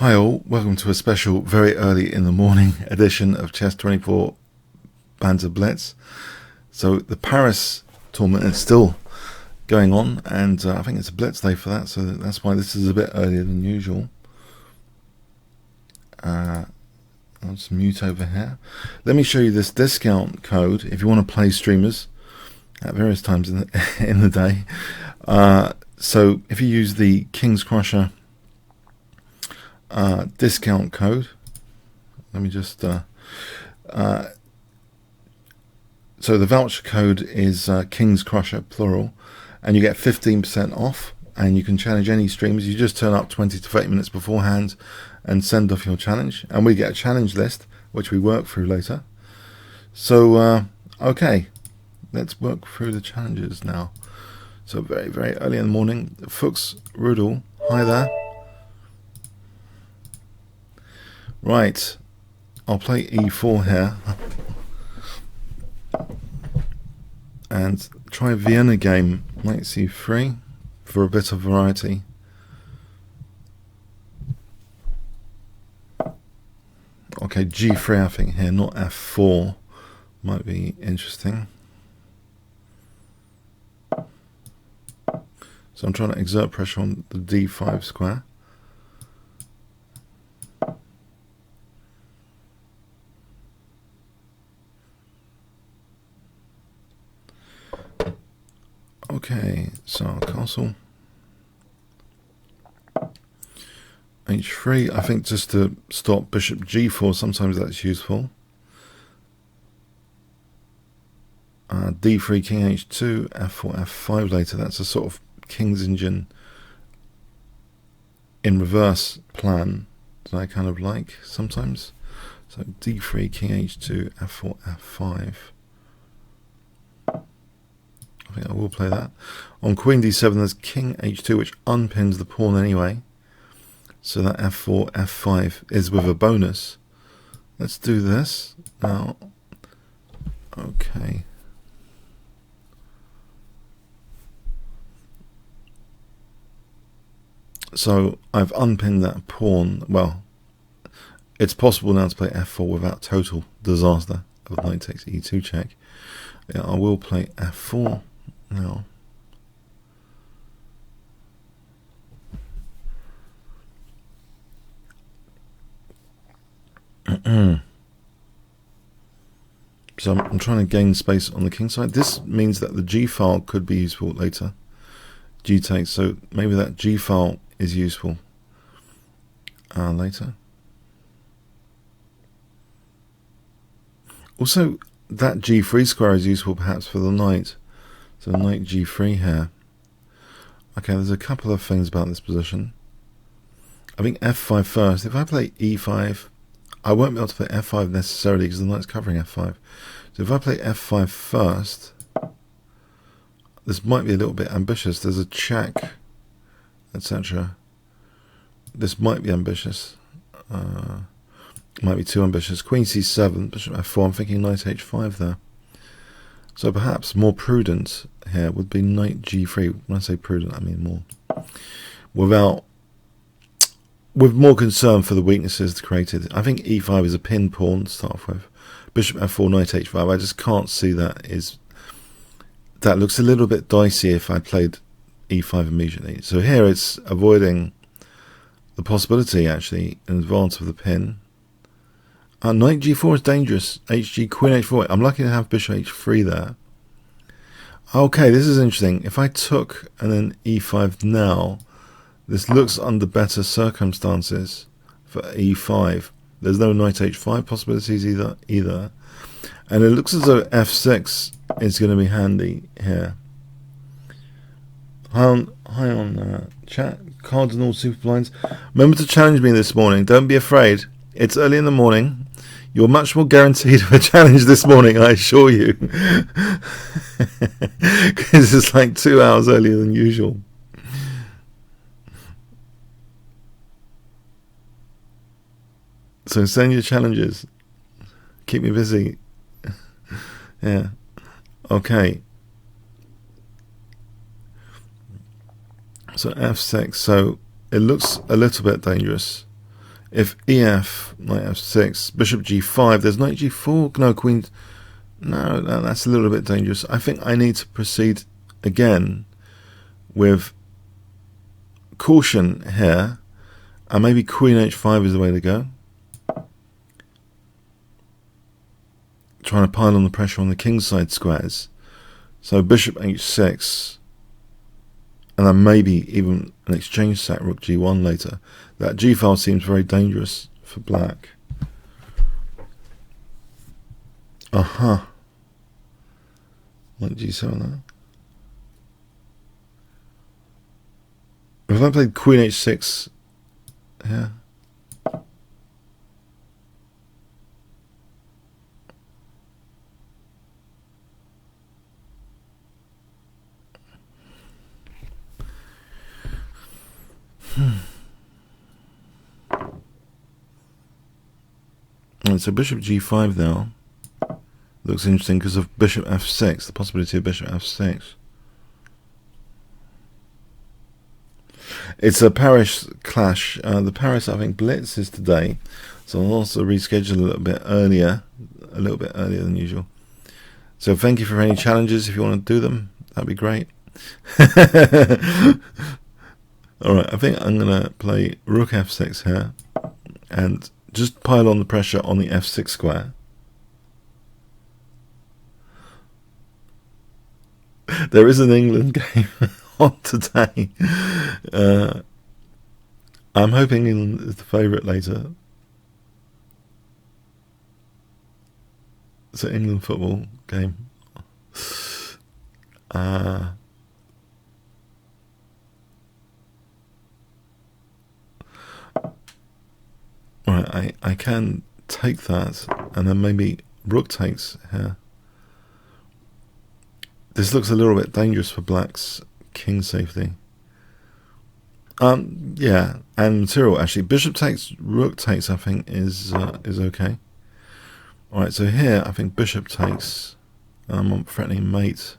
Hi all, welcome to a special very early in the morning edition of Chess24 Banter Blitz. So the Paris tournament is still going on, and I think it's a Blitz day for that, so that's why this is a bit earlier than usual. I'll just mute over here. Let me show you this discount code if you want to play streamers at various times in the day. So if you use the Kingscrusher discount code, let me just so the voucher code is Kingscrusher plural, and you get 15% off, and you can challenge any streamers. You just turn up 20 to 30 minutes beforehand and send off your challenge, and we get a challenge list which we work through later. So okay, let's work through the challenges now. So very early in the morning. Fuchs Rudel, hi there. Right, I'll play e4 here and try Vienna game, knight c3 for a bit of variety. Okay, g3 I think here, not f4, might be interesting. So I'm trying to exert pressure on the d5 square. Okay, so castle h3, I think just to stop bishop g4, sometimes that's useful. d3, king h2, f4, f5 later, that's a sort of King's Engine in reverse plan that I kind of like sometimes. So d3, king h2, f4, f5. I think I will play that. On queen d7 there's king h2, which unpins the pawn anyway, so that f4, f5 is with a bonus. Let's do this now. Okay, so I've unpinned that pawn. Well, it's possible now to play f4 without total disaster of knight takes e2 check. Yeah, I will play f4 now. So I'm trying to gain space on the king side. This means that the g file could be useful later. G takes, so maybe that g file is useful later. Also, that g3 square is useful perhaps for the knight. So knight g3 here. Okay, there's a couple of things about this position. I think f5 first. If I play e5, I won't be able to play f5 necessarily because the knight's covering f5. So if I play f5 first, this might be a little bit ambitious. There's a check, etc. This might be ambitious. Might be too ambitious. Queen c7, bishop f4. I'm thinking knight h5 there. So perhaps more prudent here would be knight g3. When I say prudent, I mean more with more concern for the weaknesses created. I think e5 is a pin pawn to start off with. Bishop f4, knight h5. I just can't see that that looks a little bit dicey if I played e5 immediately. So here it's avoiding the possibility actually in advance of the pin. Knight g4 is dangerous. Hg, queen h4. I'm lucky to have bishop h3 there. Okay, this is interesting. If I took and then e5 now, this looks under better circumstances for e5. There's no knight h5 possibilities either. And it looks as though f6 is going to be handy here. Hi on chat. Cardinal Super Blinds. Remember to challenge me this morning. Don't be afraid. It's early in the morning. You're much more guaranteed of a challenge this morning, I assure you. Because it's like 2 hours earlier than usual. So send your challenges. Keep me busy. Yeah. Okay. So f6. So it looks a little bit dangerous. If EF, knight F6, bishop G5, there's knight G4, no, queen, no, that's a little bit dangerous. I think I need to proceed again with caution here, and maybe queen H5 is the way to go. Trying to pile on the pressure on the kingside squares. So bishop H6, and then maybe even an exchange sack rook G1 later. That G file seems very dangerous for black. Aha. Like G7 now. If I played queen H6 here. And so bishop G5 now looks interesting because of bishop F6, the possibility of bishop F6. It's a Paris clash. The Paris, I think, Blitz is today, so I'll also reschedule a little bit earlier than usual. So thank you for any challenges. If you want to do them, that'd be great. Alright, I think I'm going to play rook F6 here and just pile on the pressure on the F6 square. There is an England game on today. I'm hoping England is the favourite later. It's an England football game. Right, I can take that, and then maybe rook takes here. This looks a little bit dangerous for black's king safety. Yeah, and material actually. Bishop takes, rook takes, I think is okay. All right, so here I think bishop takes. I'm threatening mate.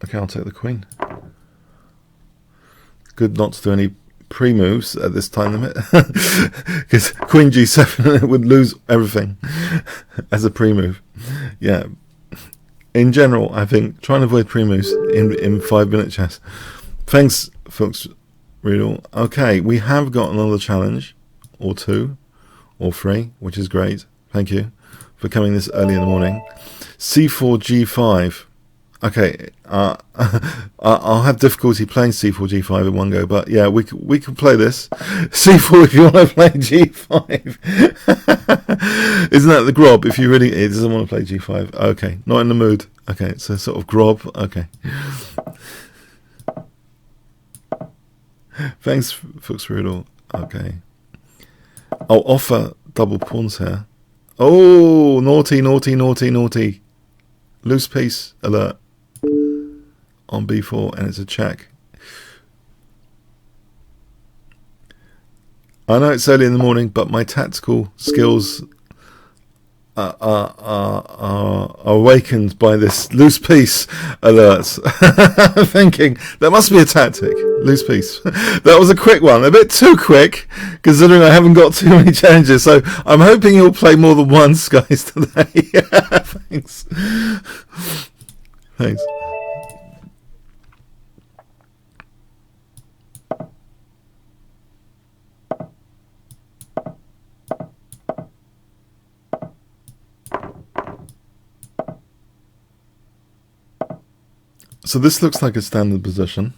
Okay, I'll take the queen. Good not to do any pre-moves at this time limit, because queen G7 would lose everything as a pre-move. Yeah, in general, I think try and avoid pre-moves in 5-minute chess. Thanks, folks. Riddle. Okay, we have got another challenge, or 2, or 3, which is great. Thank you for coming this early in the morning. C4 G5. Okay, I'll have difficulty playing C4 G5 in one go, but yeah, we can play this. C4 if you want to play G5. Isn't that the grob? If you really, it doesn't want to play G5. Okay, not in the mood. Okay, so sort of grob. Okay. Thanks, Fuchs Rudel. Okay. I'll offer double pawns here. Oh, naughty, naughty, naughty, naughty. Loose piece alert. On b4, and it's a check. I know it's early in the morning, but my tactical skills are awakened by this loose piece alert. Thinking that must be a tactic. Loose piece. That was a quick one, a bit too quick, considering I haven't got too many challenges. So I'm hoping you'll play more than once, guys, today. Thanks. Thanks. So this looks like a standard position.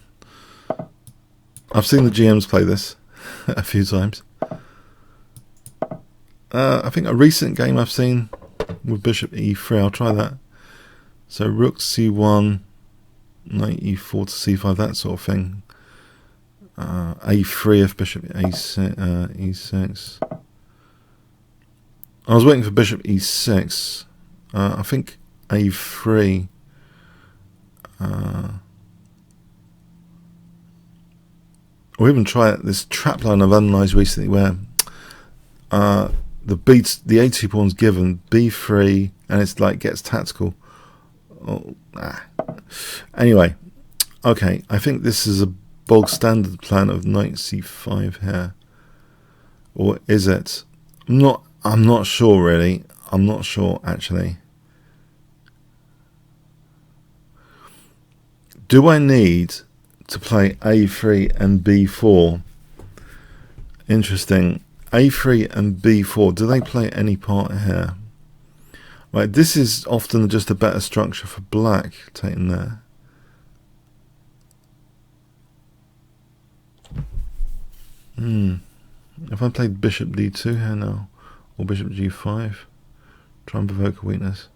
I've seen the GMs play this a few times. I think a recent game I've seen with bishop e3, I'll try that. So rook c1, knight e4 to c5, that sort of thing. a3 if bishop a6, e6. I was waiting for bishop e6. I think a3. Or even try this trap line I've analysed recently where the a2 pawn's given, b3, and it's like gets tactical. Oh, Anyway, okay, I think this is a bog standard plan of knight c5 here, or is it? I'm not sure really. I'm not sure actually. Do I need to play a3 and b4? Interesting. a3 and b4, do they play any part here? Right, this is often just a better structure for black, taken there. If I played bishop d2 here now, or bishop g5, try and provoke a weakness.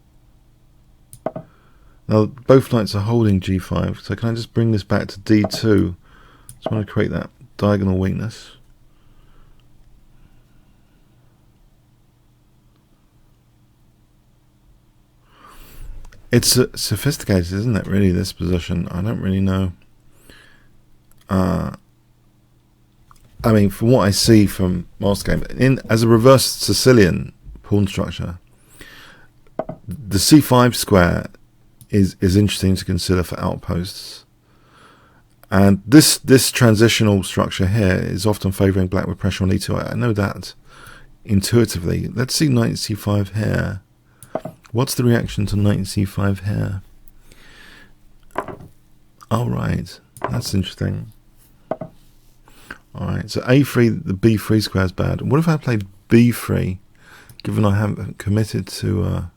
Now both knights are holding g5, so can I just bring this back to d2? Just want to create that diagonal weakness. It's sophisticated, isn't it, really, this position? I don't really know. I mean, from what I see from master game, as a reverse Sicilian pawn structure, the c5 square is interesting to consider for outposts. And this transitional structure here is often favouring black with pressure on e2. I know that intuitively. Let's see knight c5 here. What's the reaction to knight c5 here? All right, that's interesting. All right, so a3, the b3 square is bad. What if I played b3, given I haven't committed to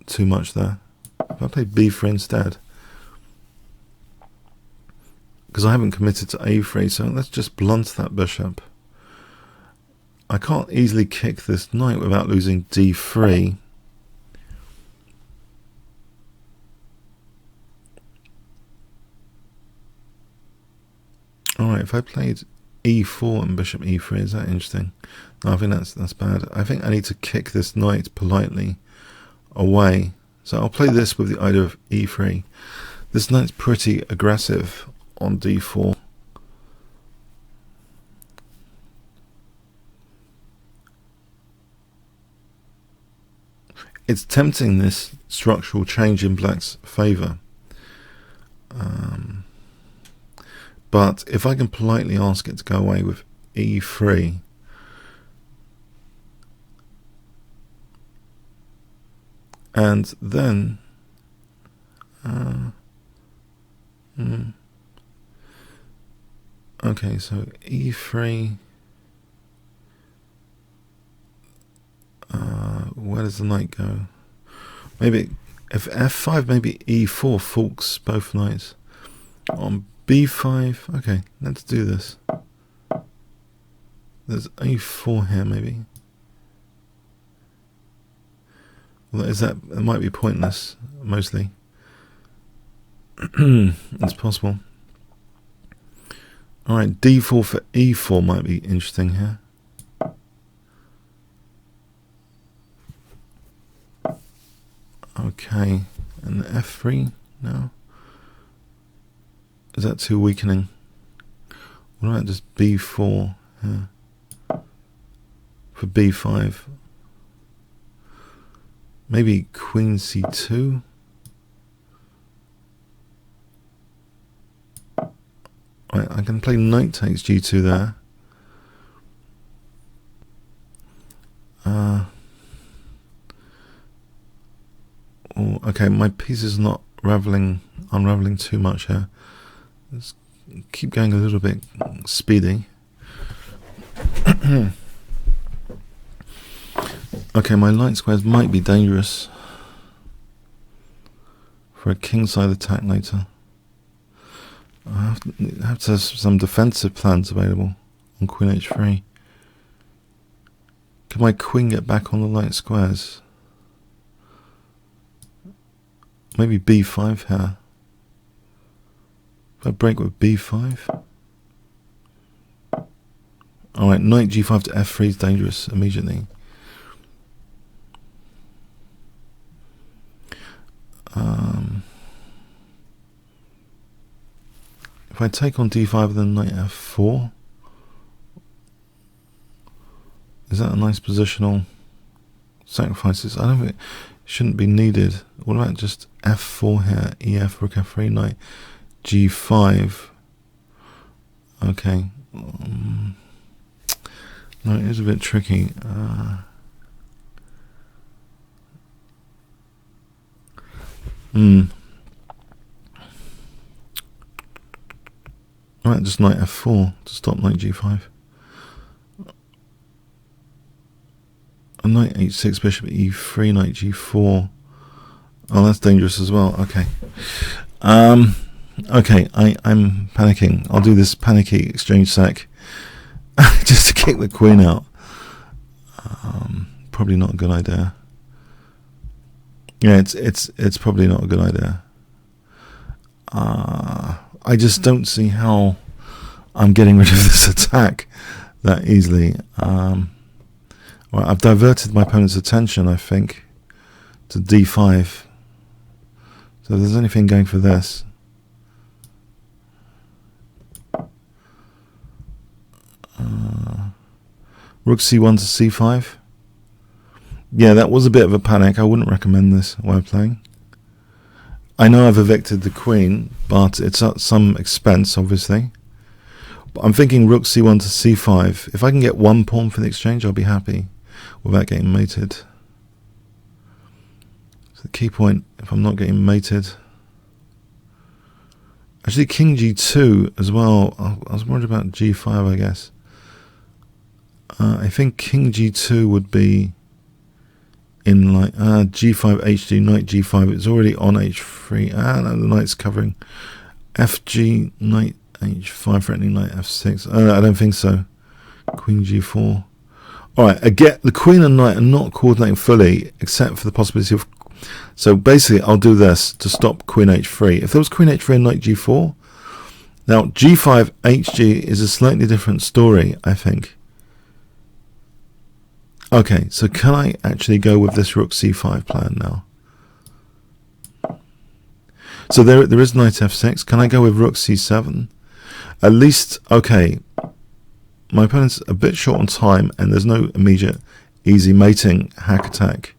too much there? If I played b3 instead, because I haven't committed to a3, so let's just blunt that bishop. I can't easily kick this knight without losing d3. Alright, if I played e4 and bishop e3, is that interesting? No, I think that's bad. I think I need to kick this knight politely away. So I'll play this with the idea of e3. This knight's pretty aggressive on d4. It's tempting, this structural change in black's favour. But if I can politely ask it to go away with e3, and then okay, so e3, where does the knight go? Maybe if f5, maybe e4 forks both knights. On b5, okay, let's do this. There's a4 here, maybe. Well, it might be pointless, mostly. It's possible. Alright, d4 for e4 might be interesting here. Okay, and f3 now. Is that too weakening? What about just b4 here for b5? Maybe queen c2? Right, I can play knight takes g2 there. Okay, my piece is not unraveling too much here. Let's keep going a little bit speedy. Okay, my light squares might be dangerous for a kingside attack later. I have to have some defensive plans available on queen h3. Can my queen get back on the light squares? Maybe b5 here. If I break with b5. Alright, knight g5 to f3 is dangerous immediately. If I take on d5 then knight f4, Is that a nice positional sacrifices? I don't think it shouldn't be needed. What about just f4 here? EF, rook f3, knight g5. Okay. No, it is a bit tricky. Right, just knight f4 to stop knight g5. A knight h6, bishop e3, knight g4. Oh, that's dangerous as well. Okay. Okay, I'm panicking. I'll do this panicky exchange sack just to kick the queen out. Probably not a good idea. Yeah, it's probably not a good idea. I just don't see how I'm getting rid of this attack that easily. Well, I've diverted my opponent's attention, I think, to d5. So if there's anything going for this, rook c1 to c5. Yeah, that was a bit of a panic. I wouldn't recommend this while playing. I know I've evicted the queen, but it's at some expense, obviously. But I'm thinking rook c1 to c5. If I can get one pawn for the exchange, I'll be happy without getting mated. So the key point, if I'm not getting mated. Actually, king g2 as well. I was worried about g5, I guess. I think king g2 would be in like g5 hd, knight g5. It's already on h3. No, the knight's covering. fg, knight h5, threatening knight f6. I don't think so. Queen g4. Alright, again, the queen and knight are not coordinating fully, except for the possibility of... So basically, I'll do this to stop queen h3. If there was queen h3 and knight g4... Now, g5 hg is a slightly different story, I think. Okay, so can I actually go with this rook c5 plan now? So there is knight f6. Can I go with rook c7? At least, okay, my opponent's a bit short on time and there's no immediate easy mating hack attack.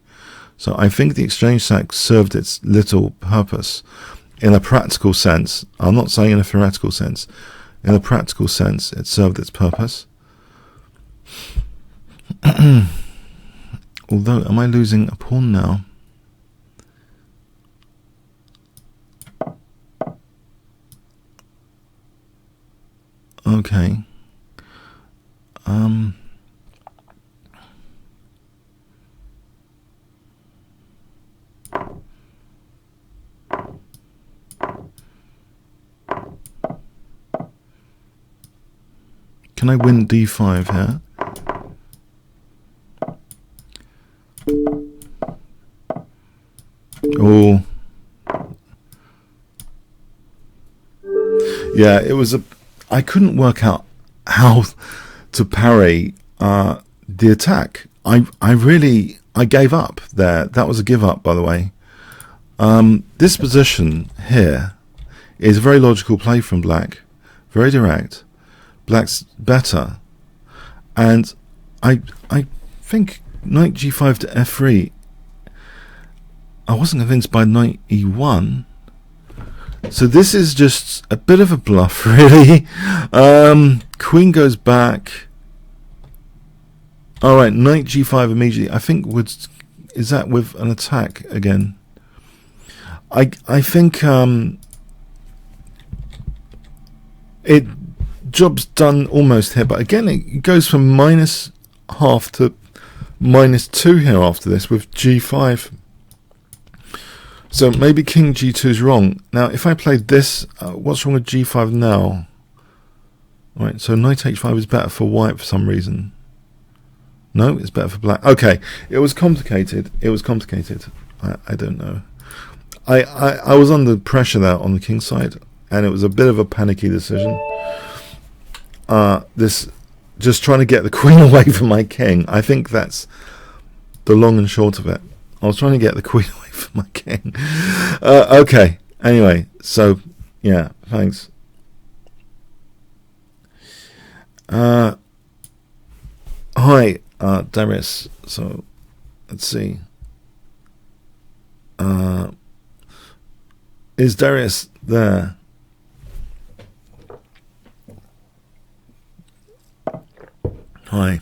So I think the exchange sack served its little purpose in a practical sense. I'm not saying in a theoretical sense. In a practical sense, it served its purpose. Although, am I losing a pawn now? Okay. Can I win d5 here? Oh. Yeah, it was I couldn't work out how to parry the attack. I gave up there. That was a give up, by the way. This position here is a very logical play from black. Very direct. Black's better. And I think knight g5 to f3, I wasn't convinced by knight e1. So this is just a bit of a bluff, really. Queen goes back. Alright, knight g5 immediately. I think is that with an attack again? I think it job's done almost here, but again it goes from -0.5 to -2 here after this with g5. So maybe king g2 is wrong. Now if I played this, what's wrong with g5 now? Right, so knight h5 is better for white for some reason. No, it's better for black. Okay, it was complicated. It was complicated. I don't know. I was under pressure there on the king side, and it was a bit of a panicky decision. This just trying to get the queen away from my king. I think that's the long and short of it. I was trying to get the queen away from my king. Okay. Anyway, so yeah, thanks. Hi. Darius. So let's see. Is Darius there? Hi.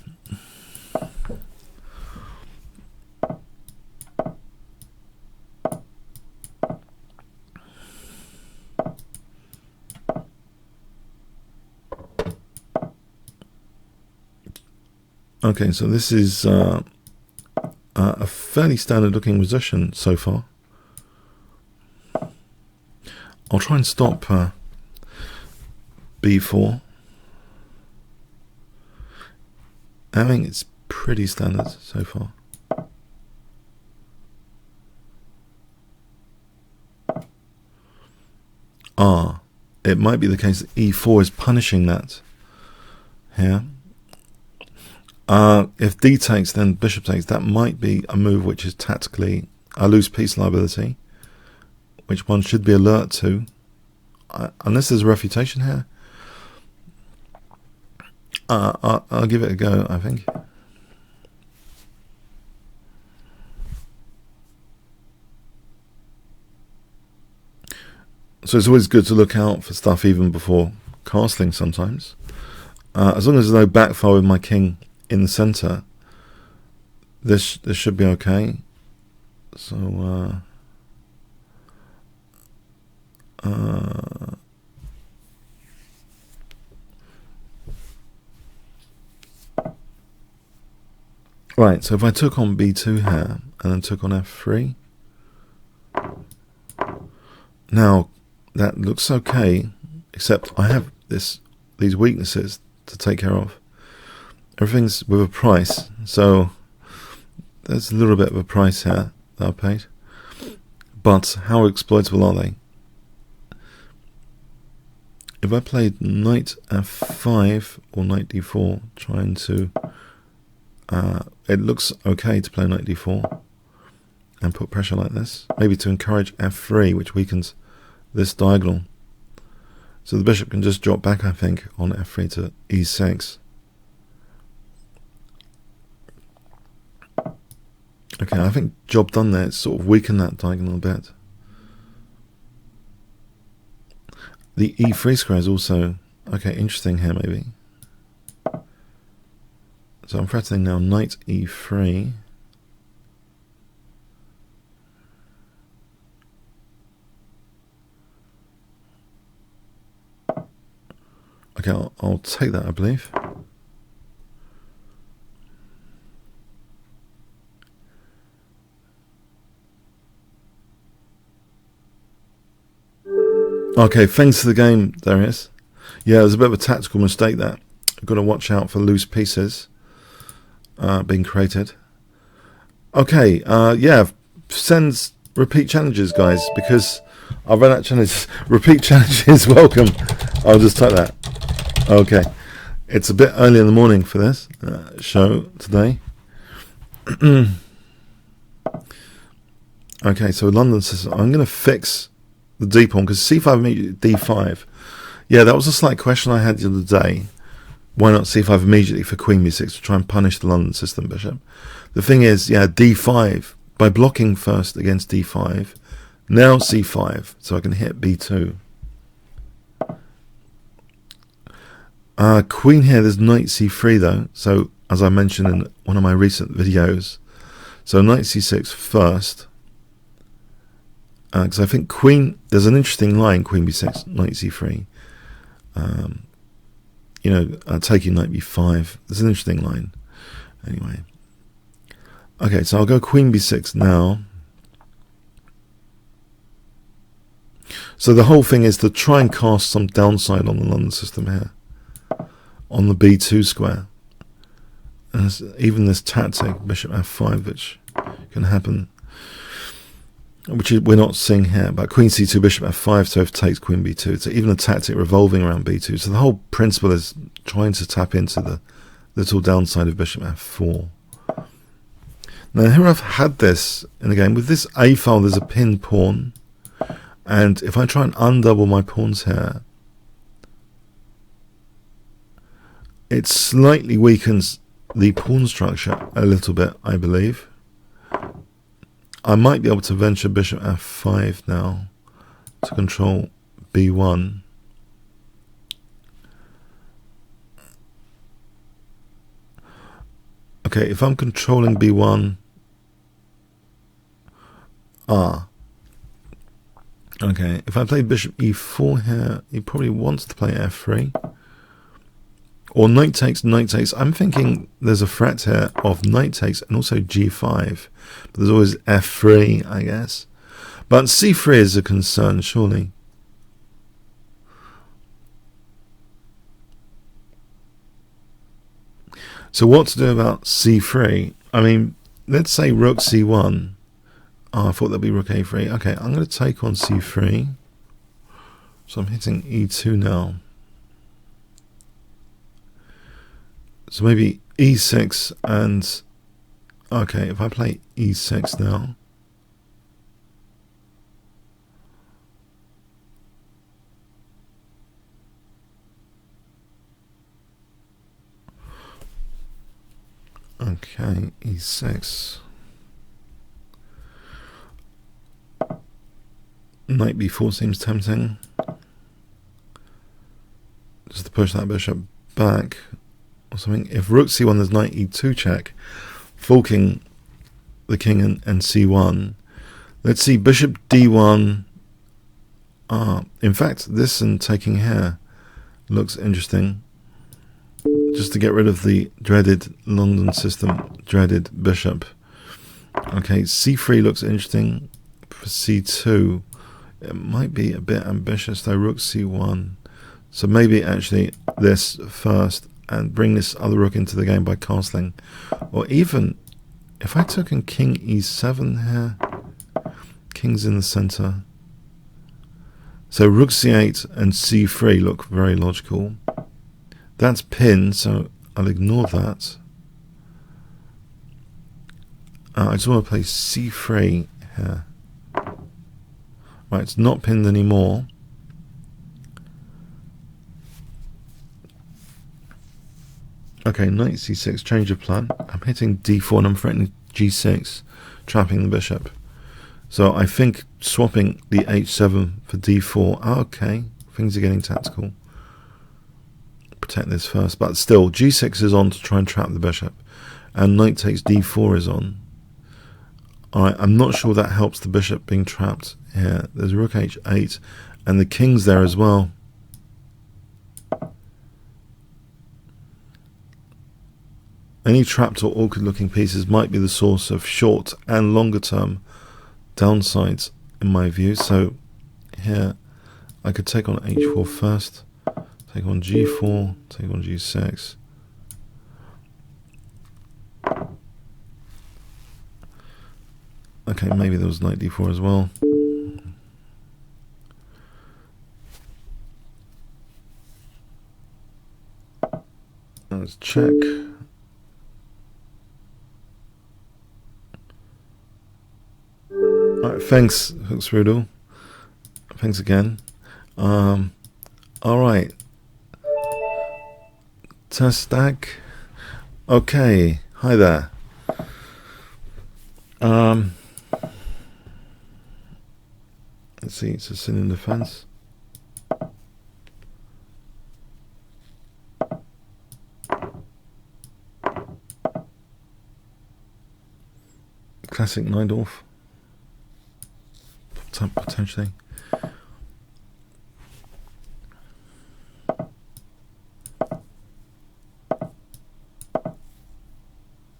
Okay, so this is a fairly standard looking position so far. I'll try and stop b4. I think it's pretty standard so far. It might be the case that e4 is punishing that here. If d takes, then bishop takes. That might be a move which is tactically a loose piece liability, which one should be alert to, unless there's a refutation here. I'll give it a go, I think. So it's always good to look out for stuff even before castling sometimes. As long as there's no backfire with my king in the center, this should be okay. So right, so if I took on b2 here and then took on f3, now that looks okay, except I have these weaknesses to take care of. Everything's with a price, so there's a little bit of a price here that I paid. But how exploitable are they? If I played knight f5 or knight d4, trying to it looks okay to play knight d4 and put pressure like this, maybe to encourage f3, which weakens this diagonal. So the bishop can just drop back, I think, on f3 to e6. Okay, I think job done there. It's sort of weakened that diagonal a bit. The e3 square is also, okay, interesting here maybe. So I'm threatening now knight e3. Okay, I'll take that, I believe. Okay, thanks for the game, Darius. Yeah, there's a bit of a tactical mistake there. I've got to watch out for loose pieces being created. Okay, yeah, send repeat challenges, guys, because I've run out of challenges. Repeat challenges, welcome. I'll just type that. Okay, it's a bit early in the morning for this show today. Okay, so London says I'm going to fix the d pawn because c5 immediately d5. Yeah, that was a slight question I had the other day. Why not c5 immediately for queen b6 to try and punish the London system bishop? The thing is, yeah, d5 by blocking first against d5. Now c5, so I can hit b2. Queen here, there's knight c3 though. So as I mentioned in one of my recent videos, so knight c6 first. Because I think queen, there's an interesting line, queen b6, knight c3. You know, taking knight b5. There's an interesting line. Anyway. Okay, so I'll go queen b6 now. So the whole thing is to try and cast some downside on the London system here. On the b2 square. And even this tactic, bishop f5, which can happen, which we're not seeing here, but queen c2, bishop f5, so if takes queen b2. So even a tactic revolving around b2. So the whole principle is trying to tap into the little downside of bishop f4. Now here I've had this in the game. With this a file, there's a pinned pawn. And if I try and undouble my pawns here, it slightly weakens the pawn structure a little bit, I believe. I might be able to venture bishop f5 now to control b1. Okay, if I'm controlling b1, okay, if I play bishop e4 here, he probably wants to play f3. Or knight takes, knight takes. I'm thinking there's a threat here of knight takes and also g5. But there's always f3, I guess. But c3 is a concern, surely. So what to do about c3? I mean, let's say rook c1. Oh, I thought that'd be rook a3. Okay, I'm going to take on c3. So I'm hitting e2 now. So maybe e6 and... Okay, if I play e6 now... Okay, e6. Knight b4 seems tempting. Just to push that bishop back or something. If rook c1, there's knight e2 check, forking the king and c1. Let's see, bishop d1. In fact, this and taking here looks interesting. Just to get rid of the dreaded London system, dreaded bishop. Okay, c3 looks interesting. For c2, it might be a bit ambitious though. Rook c1. So maybe actually this first and bring this other rook into the game by castling. Or even if I took in king e7 here, king's in the center. So rook c8 and c3 look very logical. That's pinned, so I'll ignore that. I just want to play c3 here. Right, it's not pinned anymore. Okay, knight c6, change of plan. I'm hitting d4 and I'm threatening g6, trapping the bishop. So I think swapping the h7 for d4. Okay, things are getting tactical. Protect this first, but still g6 is on to try and trap the bishop, and knight takes d4 is on. Alright, I'm not sure that helps the bishop being trapped here. There's rook h8 and the king's there as well. Any trapped or awkward looking pieces might be the source of short and longer term downsides in my view. So here I could take on h4 first. Take on g4, take on g6. Okay, maybe there was knight d4 as well. Let's check. Alright, thanks, Hooksrudel. Thanks again. Alright. Testag. Okay, hi there. Let's see, it's a sin in defense. Classic Neidorf. Potentially.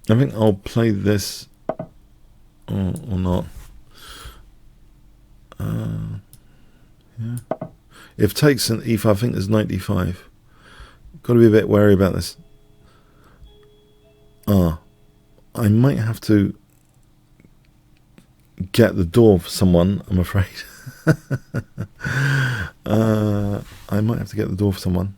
I think I'll play this or not. Yeah. If takes an e5, I think there's knight d5. Got to be a bit wary about this. I might have to get the door for someone, I'm afraid. I might have to get the door for someone.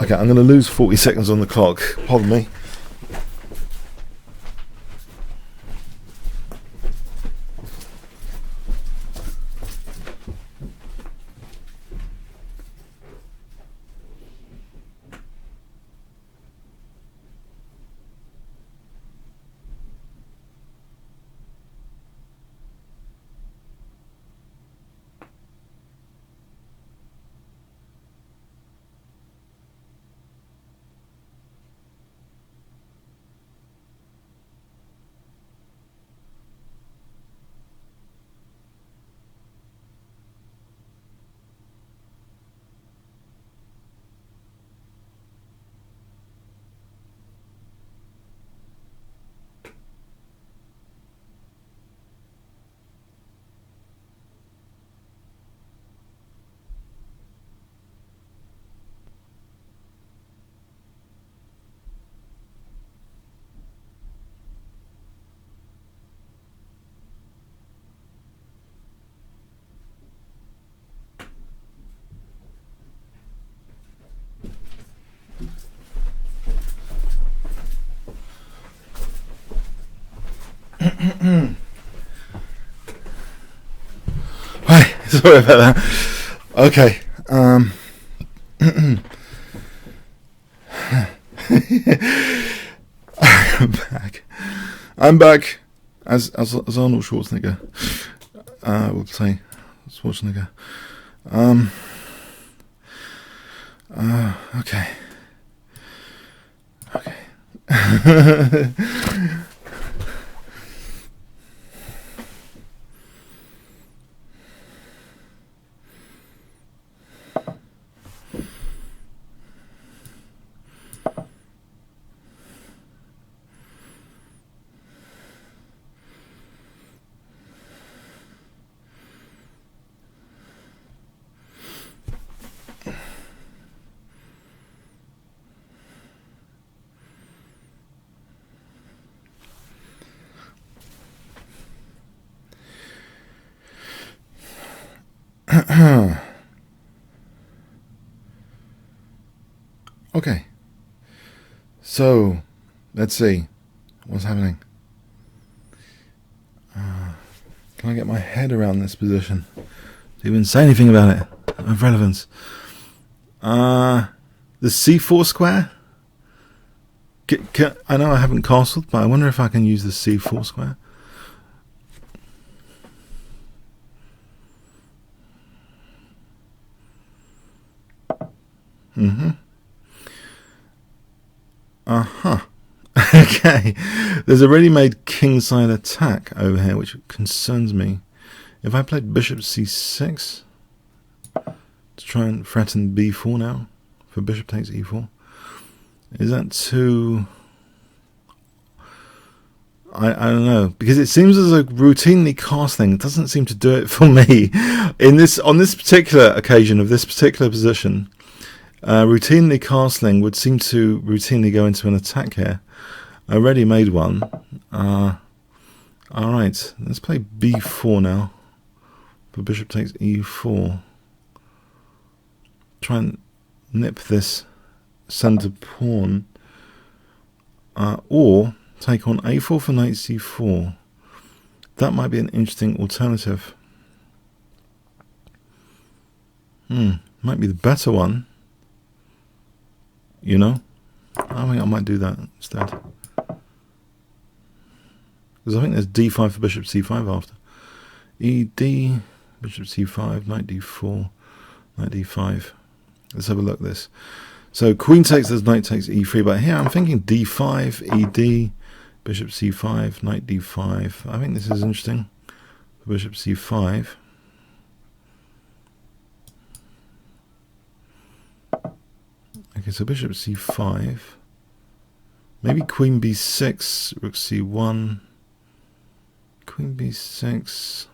Okay, I'm going to lose 40 seconds on the clock. Pardon me. Hi, sorry about that. Okay. I'm back as Arnold Schwarzenegger. We'll say Schwarzenegger. Okay. Okay, so let's see what's happening. Can I get my head around this position to even say anything about it of relevance? The c4 square. I know I haven't castled, but I wonder if I can use the c4 square. Okay, there's a ready-made kingside attack over here, which concerns me. If I played bishop c6 to try and threaten b4 now, for bishop takes e4, is that too... I don't know, because it seems as though routinely castling doesn't seem to do it for me. On this particular occasion of this particular position, routinely castling would seem to routinely go into an attack here. I already made one. Alright, let's play b4 now. For bishop takes e4. Try and nip this center pawn. Or take on a4 for knight c4. That might be an interesting alternative. Might be the better one. You know? I think I might do that instead. Because I think there's d5 for bishop c5 after. ed, bishop c5, knight d4, knight d5. Let's have a look at this. So queen takes as knight takes e3, but here I'm thinking d5, ed, bishop c5, knight d5. I think this is interesting. Bishop c5. Okay, so bishop c5. Maybe queen b6, rook c1. Queen b6.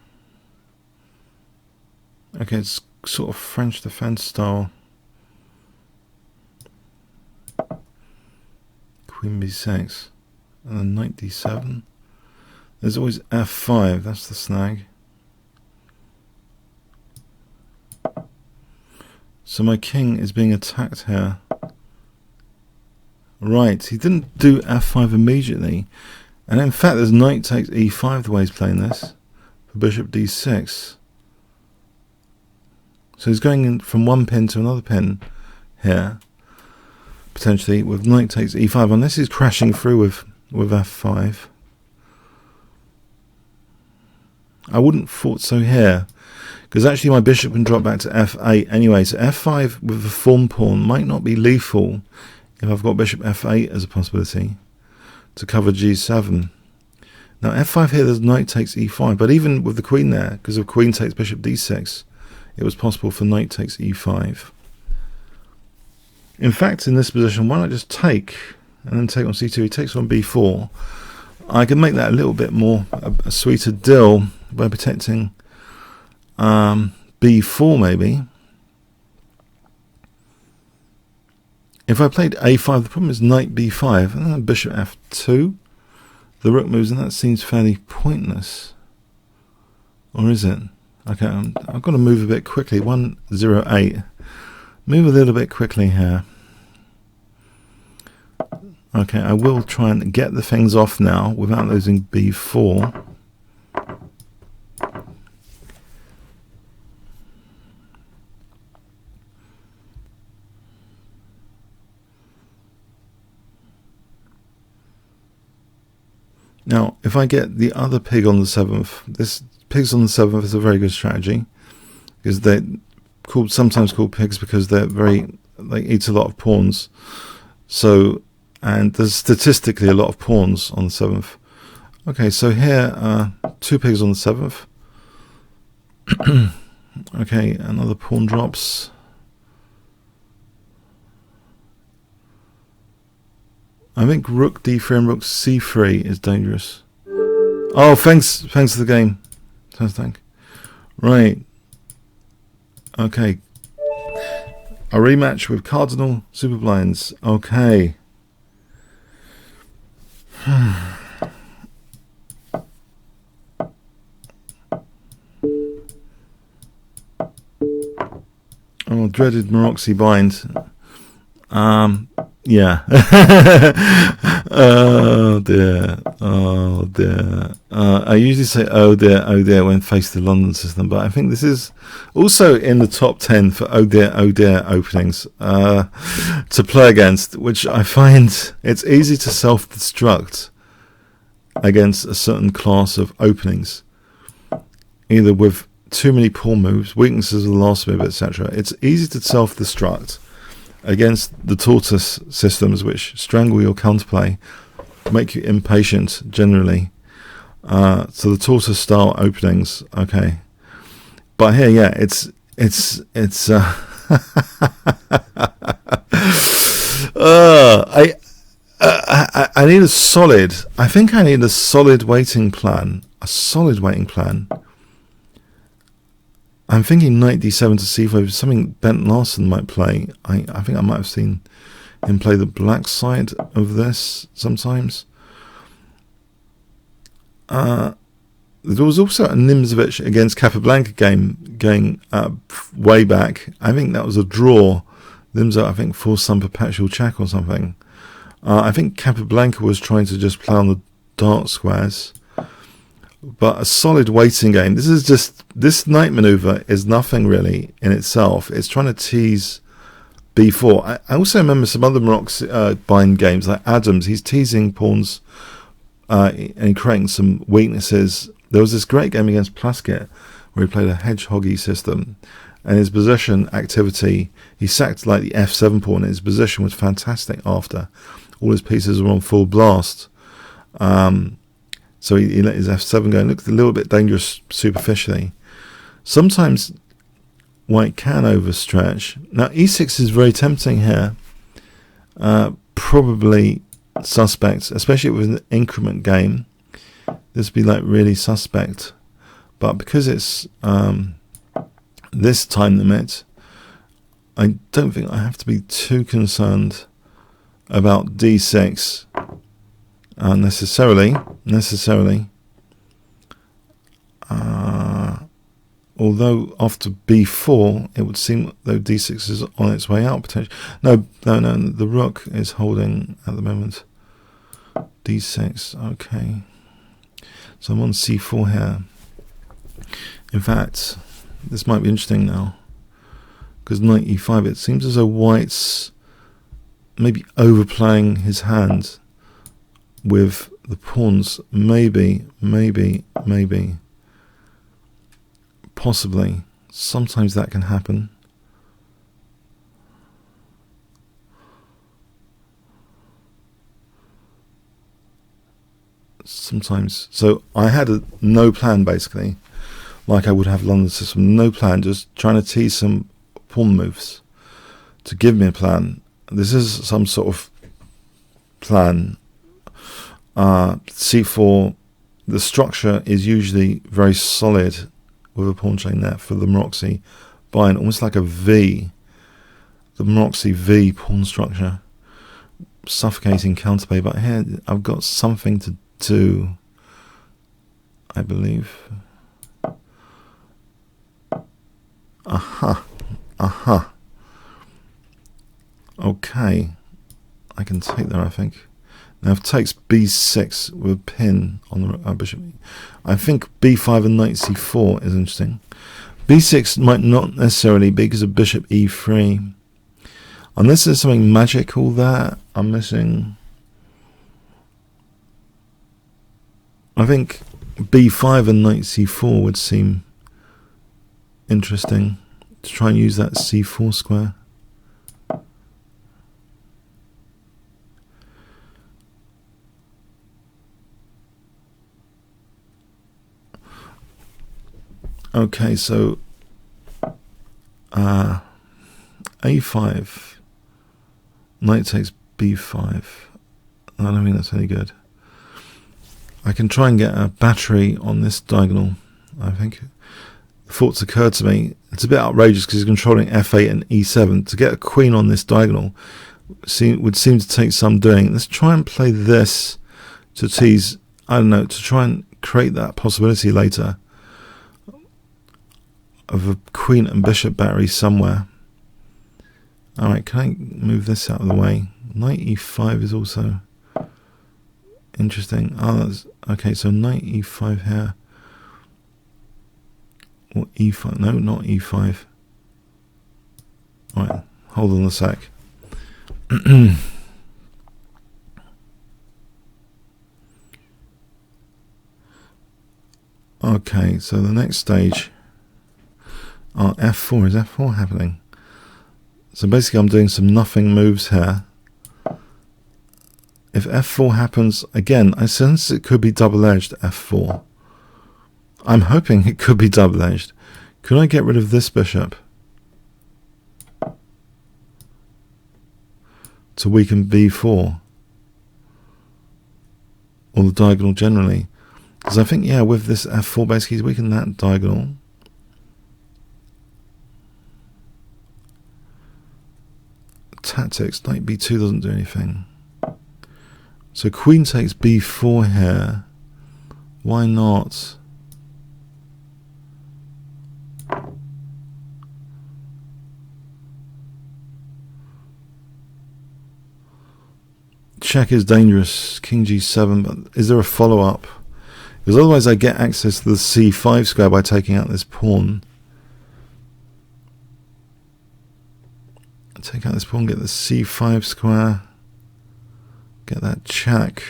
Okay, it's sort of French defense style. Queen b6. And then knight d7. There's always f5, that's the snag. So my king is being attacked here. Right, he didn't do f5 immediately. And in fact, there's knight takes e5 the way he's playing this. For bishop d6. So he's going in from one pin to another pin here. Potentially with knight takes e5. Unless he's crashing through with f5. I wouldn't thought so here. Because actually my bishop can drop back to f8 anyway. So f5 with a form pawn might not be lethal if I've got bishop f8 as a possibility to cover g7. Now f5 here, there's knight takes e5. But even with the queen there, because of queen takes bishop d6, it was possible for knight takes e5. In fact, in this position, why not just take and then take on c2? He takes on b4. I can make that a little bit more a sweeter deal by protecting b4 maybe. If I played a5, the problem is knight b5 and then bishop f2. The rook moves, and that seems fairly pointless. Or is it? Okay, I've got to move a bit quickly. 108. Move a little bit quickly here. Okay, I will try and get the things off now without losing b4. Now, if I get the other pig on the 7th, this pigs on the 7th is a very good strategy, because they're sometimes called pigs because they eat a lot of pawns. So, and there's statistically a lot of pawns on the 7th. Okay, so here, 2 pigs on the 7th. Okay, another pawn drops. I think rook d3 and rook c3 is dangerous. Oh, thanks for the game. Thank. Right. Okay. A rematch with Cardinal Super Blinds. Okay. Oh, dreaded Maroxy bind. Yeah. Oh dear. Oh dear. I usually say oh dear when faced the London system, but I think this is also in the top 10 for oh dear openings to play against, which I find it's easy to self-destruct against a certain class of openings, either with too many pawn moves, weaknesses of the last move, etc. It's easy to self-destruct against the tortoise systems, which strangle your counterplay, make you impatient generally. So the tortoise style openings, okay. But here, yeah, it's I need a solid. I think I need a solid waiting plan. A solid waiting plan. I'm thinking knight d7 to c5, something Bent Larsen might play. I think I might have seen him play the black side of this sometimes. There was also a Nimzovich against Capablanca game going way back. I think that was a draw. Nimzo, I think, forced some perpetual check or something. I think Capablanca was trying to just play on the dark squares. But a solid waiting game. This knight maneuver is nothing really in itself. It's trying to tease b4. I also remember some other Marox bind games like Adams. He's teasing pawns and creating some weaknesses. There was this great game against Plaskett where he played a hedgehoggy system, and his position activity, he sacked like the f7 pawn, and his position was fantastic after. All his pieces were on full blast. So he let his f7 go and looked a little bit dangerous superficially. Sometimes white can overstretch. Now e6 is very tempting here. Probably suspect, especially with an increment game. This would be like really suspect. But because it's this time limit, I don't think I have to be too concerned about d6. Necessarily. Although after b4, it would seem though d6 is on its way out potentially. No, the rook is holding at the moment. d6, okay. So I'm on c4 here. In fact, this might be interesting now, because knight e5, it seems as though white's maybe overplaying his hand with the pawns. Maybe, possibly. Sometimes that can happen. Sometimes. So I had no plan basically, like I would have London system. No plan, just trying to tease some pawn moves to give me a plan. This is some sort of plan. c4, the structure is usually very solid with a pawn chain there for the Maroxy bind, almost like a V. The Maroxy V pawn structure, suffocating counterplay. But here I've got something to do, I believe. Aha. Okay, I can take there, I think. Now if takes b6 with a pin on the bishop, I think b5 and knight c4 is interesting. b6 might not necessarily be because of bishop e3. Unless there's something magical there I'm missing. I think b5 and knight c4 would seem interesting to try and use that c4 square. Okay, so a5, knight takes b5. I don't think that's any good. I can try and get a battery on this diagonal. I think thoughts occurred to me. It's a bit outrageous because he's controlling f8 and e7. To get a queen on this diagonal would seem to take some doing. Let's try and play this to tease, I don't know, to try and create that possibility later of a queen and bishop battery somewhere. Alright, can I move this out of the way? Knight e5 is also interesting. Oh, that's okay, so knight e5 here. Or e5, no, not e5. Alright, hold on a sec. Okay, so the next stage. Oh, f4. Is f4 happening? So basically I'm doing some nothing moves here. If f4 happens, again, I sense it could be double-edged f4. I'm hoping it could be double-edged. Could I get rid of this bishop to weaken b4? Or the diagonal generally? Because I think, yeah, with this f4 basically he's weakened that diagonal. Tactics, knight b2 doesn't do anything. So queen takes b4 here. Why not? Check is dangerous. King g7, but is there a follow-up? Because otherwise I get access to the c5 square by taking out this pawn. Take out this pawn, get the c5 square, get that check.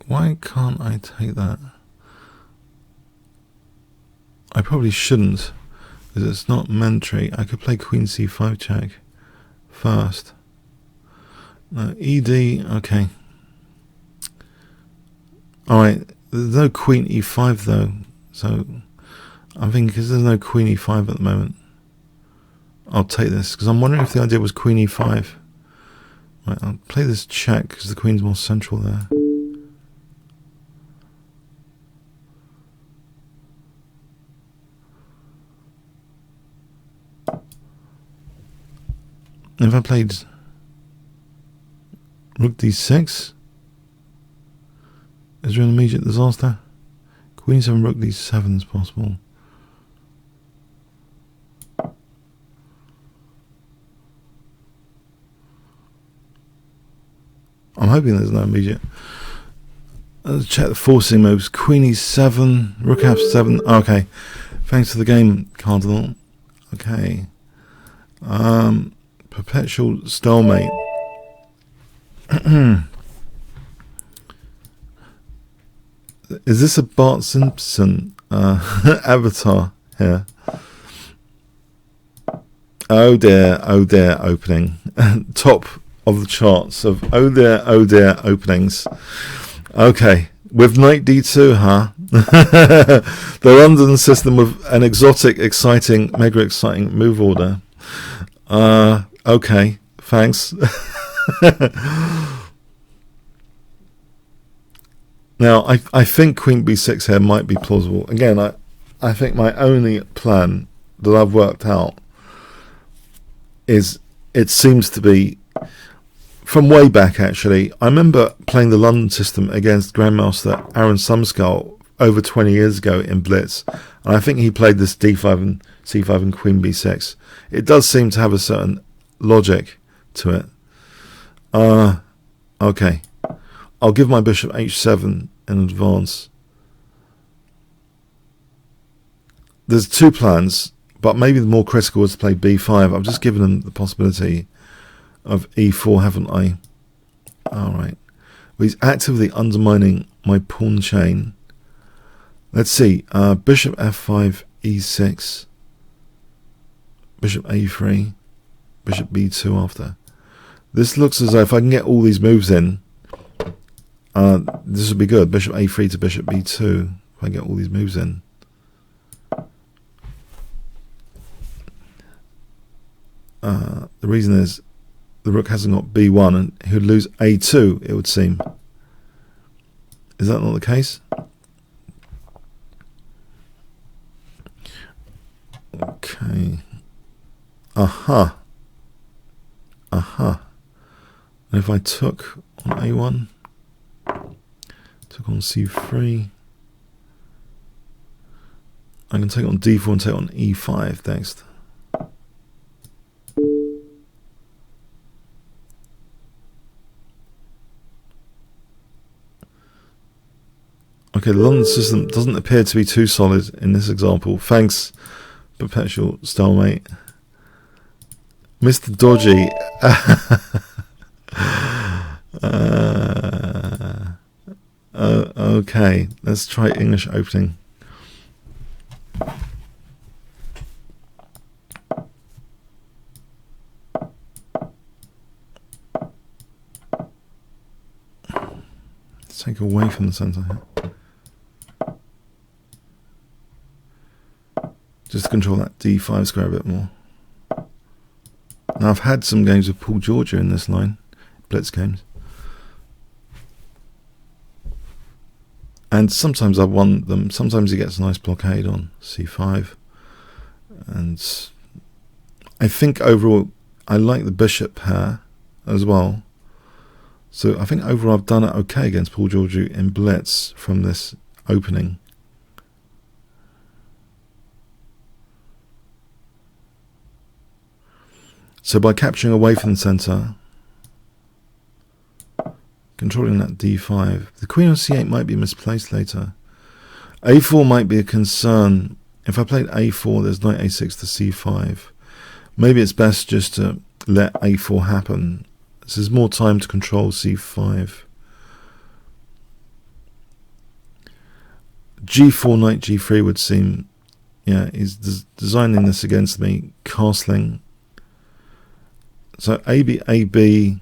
Why can't I take that? I probably shouldn't, because it's not mandatory. I could play queen c5 check first. No, ed, okay. Alright, there's no queen e5 though, so I'm thinking because there's no queen e5 at the moment, I'll take this, because I'm wondering if the idea was queen e5. Right, I'll play this check because the queen's more central there. If I played rook d6, is there an immediate disaster? Queen 7, rook d7 is possible. I'm hoping there's no immediate. Let's check the forcing moves. Queen e7, rook f7. Okay, thanks for the game, Cardinal. Okay. Perpetual stalemate. Is this a Bart Simpson avatar here? Oh dear opening. Top of the charts of oh dear openings. Okay, with knight d2, huh? The London system with an exotic, exciting, mega exciting move order. Okay, thanks. Now, I think queen b6 here might be plausible. Again, I think my only plan that I've worked out is, it seems to be from way back, actually. I remember playing the London system against Grandmaster Aaron Sumskull over 20 years ago in Blitz, and I think he played this d5 and c5 and queen b6. It does seem to have a certain logic to it. Okay. I'll give my bishop h7 in advance. There's two plans, but maybe the more critical is to play b5. I've just given him the possibility of e4, haven't I? Alright. Well, he's actively undermining my pawn chain. Let's see. Bishop f5, e6. Bishop a3. Bishop b2 after. This looks as though if I can get all these moves in, this would be good. Bishop a3 to bishop b2. If I get all these moves in. The reason is the rook hasn't got b1, and he would lose a2, it would seem. Is that not the case? Okay. Aha. Aha. And if I took on a1, took on c3, I can take on d4 and take on e5 next. Okay, the London system doesn't appear to be too solid in this example. Thanks, Perpetual Stalemate. Mr. Dodgy. Okay, let's try English opening. Let's take away from the center here. Just to control that d5 square a bit more. Now, I've had some games with Paul Georgia in this line, Blitz games. And sometimes I've won them. Sometimes he gets a nice blockade on c5. And I think overall, I like the bishop pair as well. So I think overall I've done it okay against Paul Georgia in Blitz from this opening. So by capturing away from the centre, controlling that d5, the queen on c8 might be misplaced later. a4 might be a concern. If I played a4, there's knight a6 to c5. Maybe it's best just to let a4 happen. This is more time to control c5. g4, knight g3 would seem, yeah, he's designing this against me, castling. So AB, AB.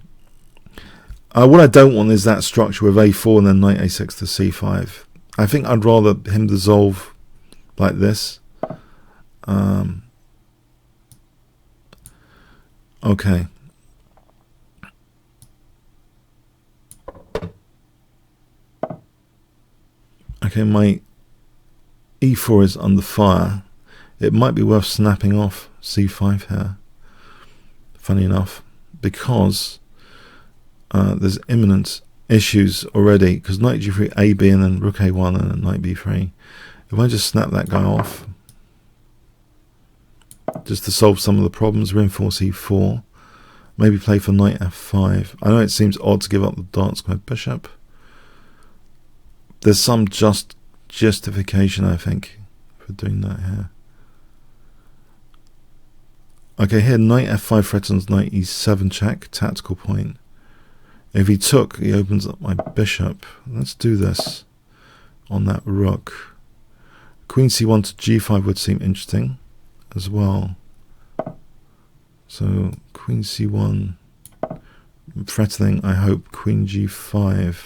What I don't want is that structure with a4 and then knight a6 to c5. I think I'd rather him dissolve like this. Okay. Okay, my e4 is under fire. It might be worth snapping off c5 here. Funny enough, because there's imminent issues already, because knight g3, ab, and then rook a1, and then knight b3. If I just snap that guy off, just to solve some of the problems, reinforce e4, maybe play for knight f5. I know it seems odd to give up the dark square bishop. There's some justification, I think, for doing that here. Okay, here knight f5 threatens knight e7 check, tactical point. If he took, he opens up my bishop. Let's do this on that rook. Queen c1 to g5 would seem interesting as well. So queen c1, threatening, I hope, queen g5.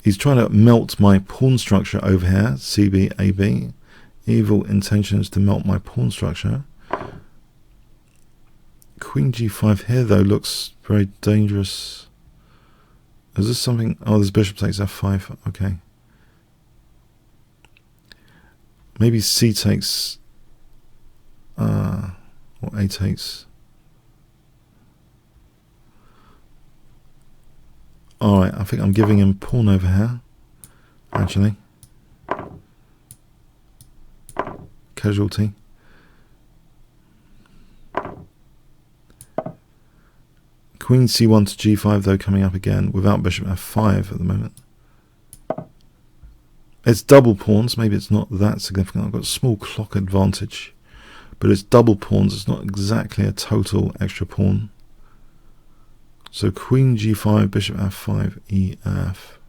He's trying to melt my pawn structure over here, CB, AB. Evil intentions to melt my pawn structure. Queen g5 here though looks very dangerous. Is this something? Oh, this bishop takes f5. Okay. Maybe c takes, or a takes. Alright, I think I'm giving him pawn over here, actually. Casualty. Queen c1 to g5 though coming up again without bishop f5 at the moment. It's double pawns, maybe it's not that significant. I've got a small clock advantage, but it's double pawns, it's not exactly a total extra pawn. So queen g5, bishop f5, ef.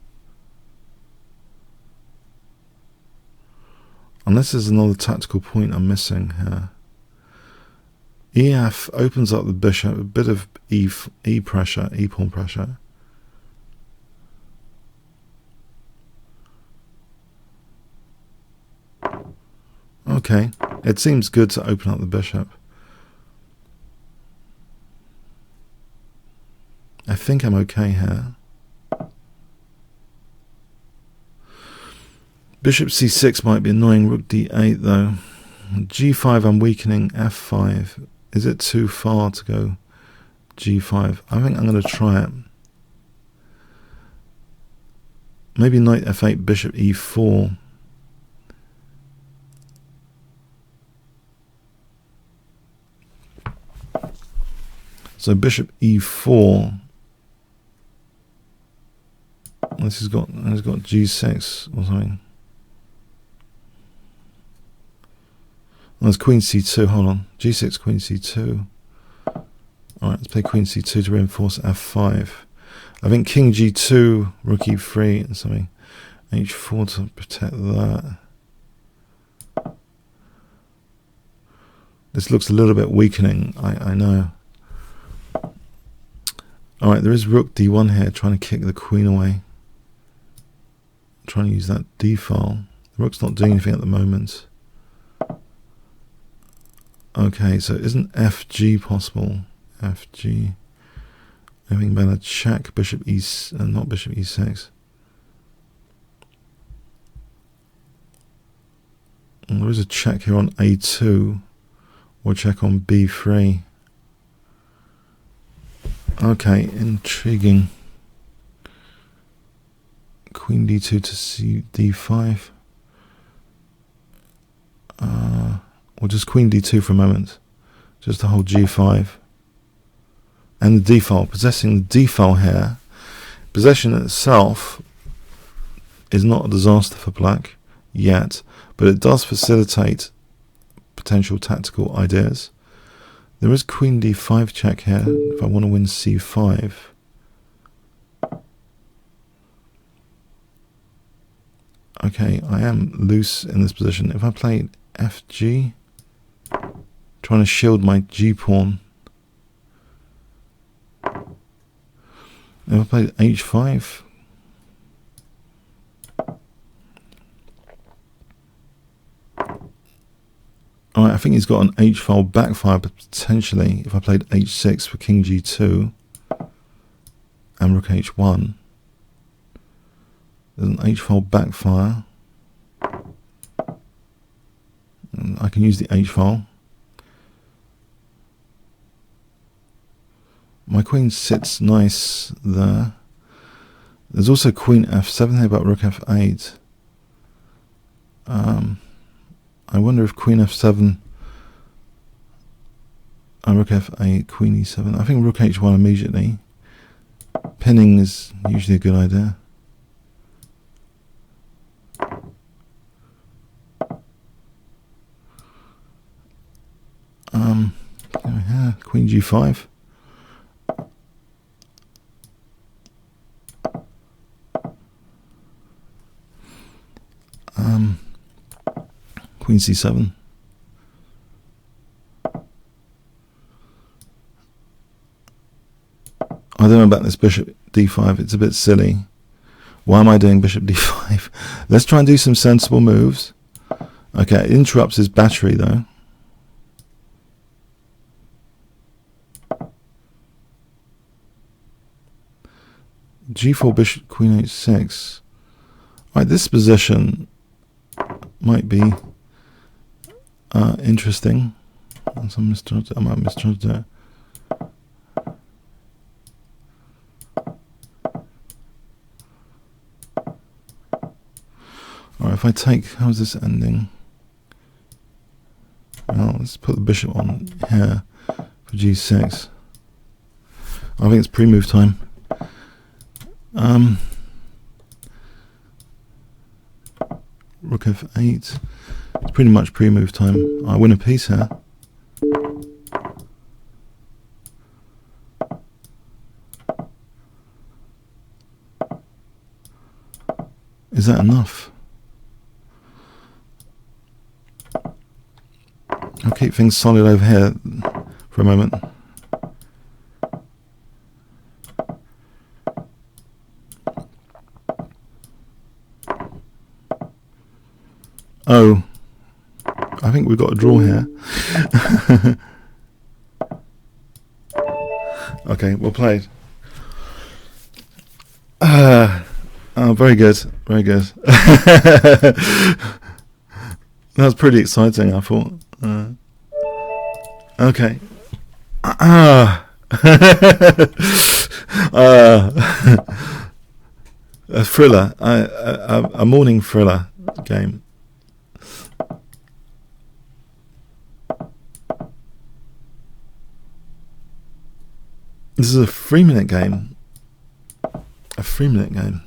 Unless there's another tactical point I'm missing here. ef opens up the bishop, a bit of e pressure, e pawn pressure. Okay, it seems good to open up the bishop. I think I'm okay here. Bishop c6 might be annoying, rook d8 though. g5 I'm weakening, f5. Is it too far to go g5? I think I'm going to try it. Maybe knight f8, bishop e4. So bishop e4. This has got g6 or something. Oh, there's queen c2. Hold on, g6, queen c2. All right, let's play queen c2 to reinforce f5. I think king g2, rook e3, and something. h4 to protect that. This looks a little bit weakening. I know. All right, there is rook d1 here, trying to kick the queen away. Trying to use that d file. The rook's not doing anything at the moment. Okay, so isn't fg possible? Fg. Anything better? Check bishop e, not bishop e6. And there is a check here on a2, or check on b3. Okay, intriguing. Queen d2 to c d5. Or just queen d2 for a moment, just to hold g5. And the d file, possessing the d file here. Possession itself is not a disaster for black yet, but it does facilitate potential tactical ideas. There is queen d5 check here if I want to win c5. Okay, I am loose in this position. If I play fg, trying to shield my g-pawn. If I play h5, alright, I think he's got an h-file backfire, but potentially if I played h6 for king g2 and rook h1, there's an h-file backfire. And I can use the h-file. My queen sits nice there. There's also queen f7 here, but rook f8. I wonder if queen f7 and rook f8, queen e7. I think rook h1 immediately. Pinning is usually a good idea. Yeah, queen g5. Queen c7. I don't know about this bishop d5. It's a bit silly. Why am I doing bishop d5? Let's try and do some sensible moves. Okay, it interrupts his battery though. G4 bishop queen h6. Right, this position might be interesting. So I might misjudge it. Alright, if I take, how's this ending? Well, let's put the bishop on here for g6. I think it's pre-move time. Rook f8. It's pretty much pre-move time. I win a piece here. Is that enough? I'll keep things solid over here for a moment. Oh, I think we've got a draw here. Okay, well played. Oh, very good, very good. That was pretty exciting, I thought. Okay. A thriller, a morning thriller game. This is a 3-minute game. A 3-minute game.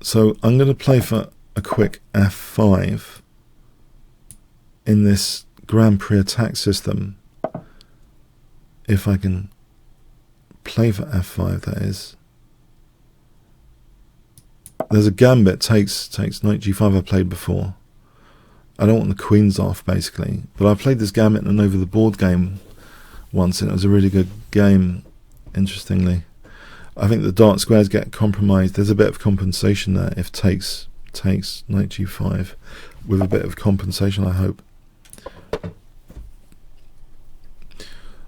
So I'm going to play for a quick f5 in this Grand Prix attack system. If I can play for f5, that is. There's a gambit, takes knight g5 I played before. I don't want the queens off, basically. But I played this gambit in an over the board game once, and it was a really good game, interestingly. I think the dark squares get compromised. There's a bit of compensation there if takes knight g5 with a bit of compensation, I hope.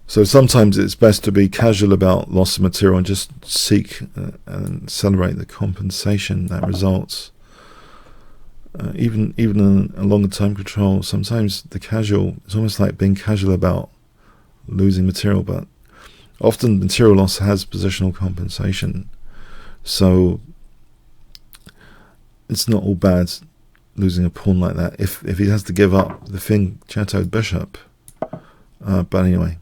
So sometimes it's best to be casual about loss of material and just seek and celebrate the compensation that results. Even in a longer time control, sometimes the casual, it's almost like being casual about losing material, but often material loss has positional compensation, so it's not all bad losing a pawn like that if he has to give up the thin chattered bishop. But anyway,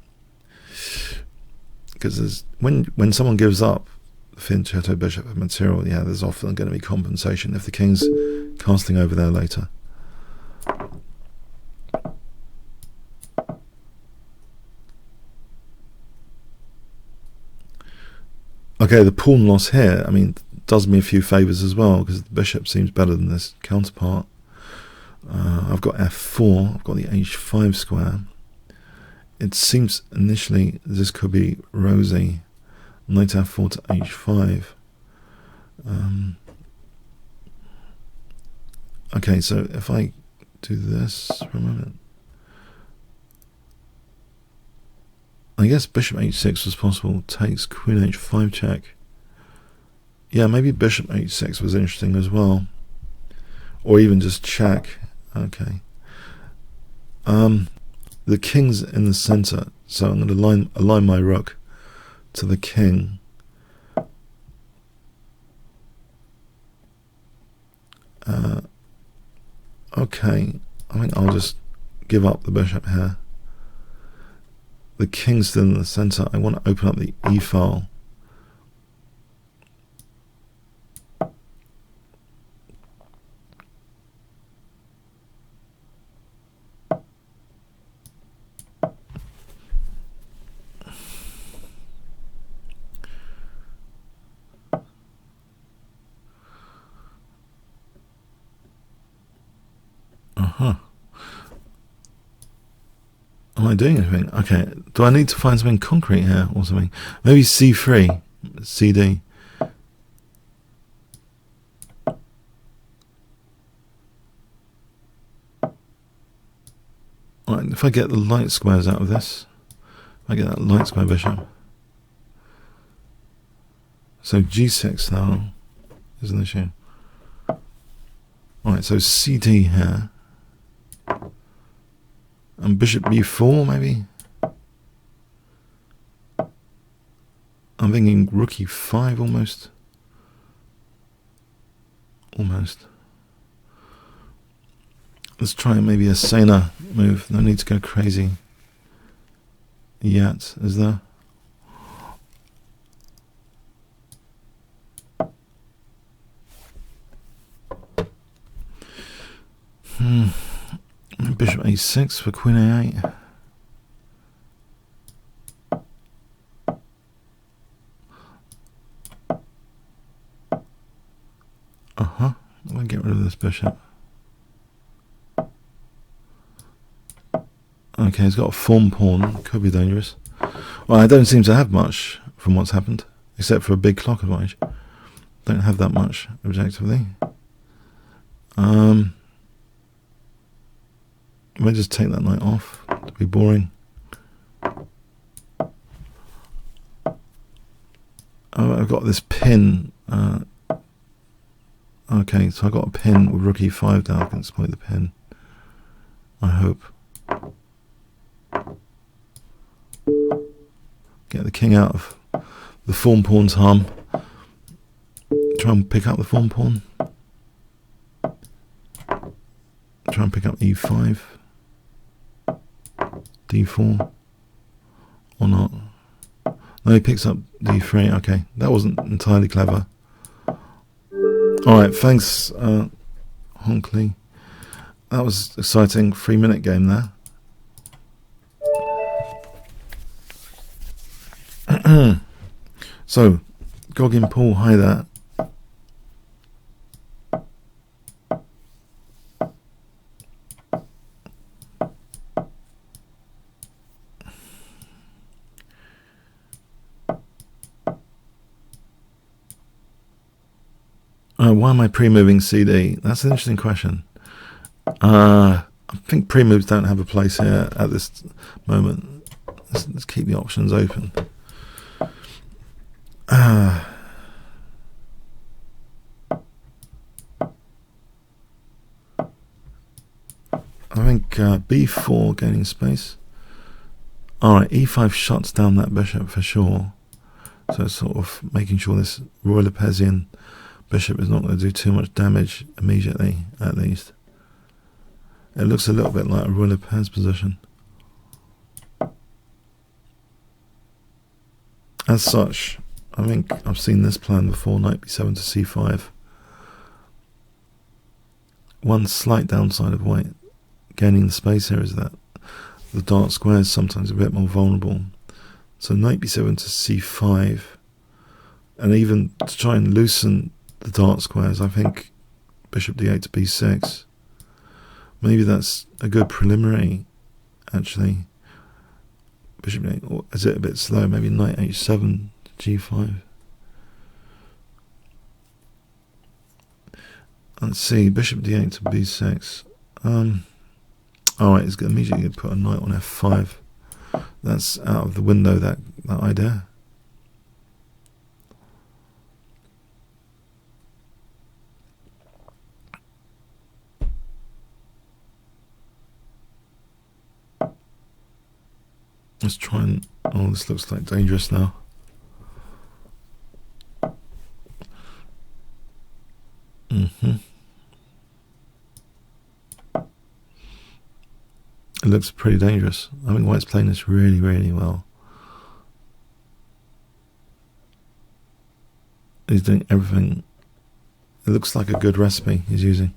because when someone gives up the thin chattered bishop of material, yeah, there's often going to be compensation if the king's casting over there later. Okay, the pawn loss here, I mean, does me a few favours as well, because the bishop seems better than this counterpart. I've got f4, I've got the h5 square. It seems initially this could be rosy. Knight f4 to h5. Okay, so if I do this for a moment, I guess bishop h6 was possible. Takes queen h5 check. Yeah, maybe bishop h6 was interesting as well, or even just check. Okay. The king's in the center, so I'm going to align my rook to the king. Okay, I think I'll just give up the bishop here. The king's still in the center. I want to open up the e file. Am I doing anything? Okay, do I need to find something concrete here or something? Maybe c3, cd. Well, if I get the light squares out of this, if I get that light square bishop. So g6 now is an issue. Alright, so cd here. And bishop b4 maybe? I'm thinking rook e5 almost. Almost. Let's try maybe a saner move. No need to go crazy yet, is there? Bishop a6 for queen a8. I'll get rid of this bishop. Okay, he's got a form pawn. Could be dangerous. Well, I don't seem to have much from what's happened, except for a big clock advantage. Don't have that much objectively. I might just take that knight off. It'd be boring. Oh, I've got this pin. Okay, so I got a pin with rook e5 now. I can exploit the pin, I hope. Get the king out of the form pawn's harm. Try and pick up the form pawn. Try and pick up e5. d4. Or not. No, he picks up d3. Okay, that wasn't entirely clever. Alright, thanks, Honkley. That was exciting 3-minute game there. So, Goggin Paul, hi there. Why am I pre-moving CD? That's an interesting question. I think pre-moves don't have a place here at this moment. Let's keep the options open. I think b4 gaining space. Alright, e5 shuts down that bishop for sure. So it's sort of making sure this Roy Lepesian bishop is not going to do too much damage immediately, at least. It looks a little bit like a Roy Lepez position. As such, I think I've seen this plan before, knight b7 to c5. One slight downside of white gaining the space here is that the dark square is sometimes a bit more vulnerable. So knight b7 to c5, and even to try and loosen the dark squares, I think bishop d8 to b6. Maybe that's a good preliminary, actually. Bishop d8, or is it a bit slow? Maybe knight h7 to g5. Let's see, bishop d8 to b6. Alright, it's immediately going to put a knight on f5. That's out of the window, that idea. Let's try and... oh, this looks like dangerous now. It looks pretty dangerous. I think white's playing this really, really well. He's doing everything. It looks like a good recipe he's using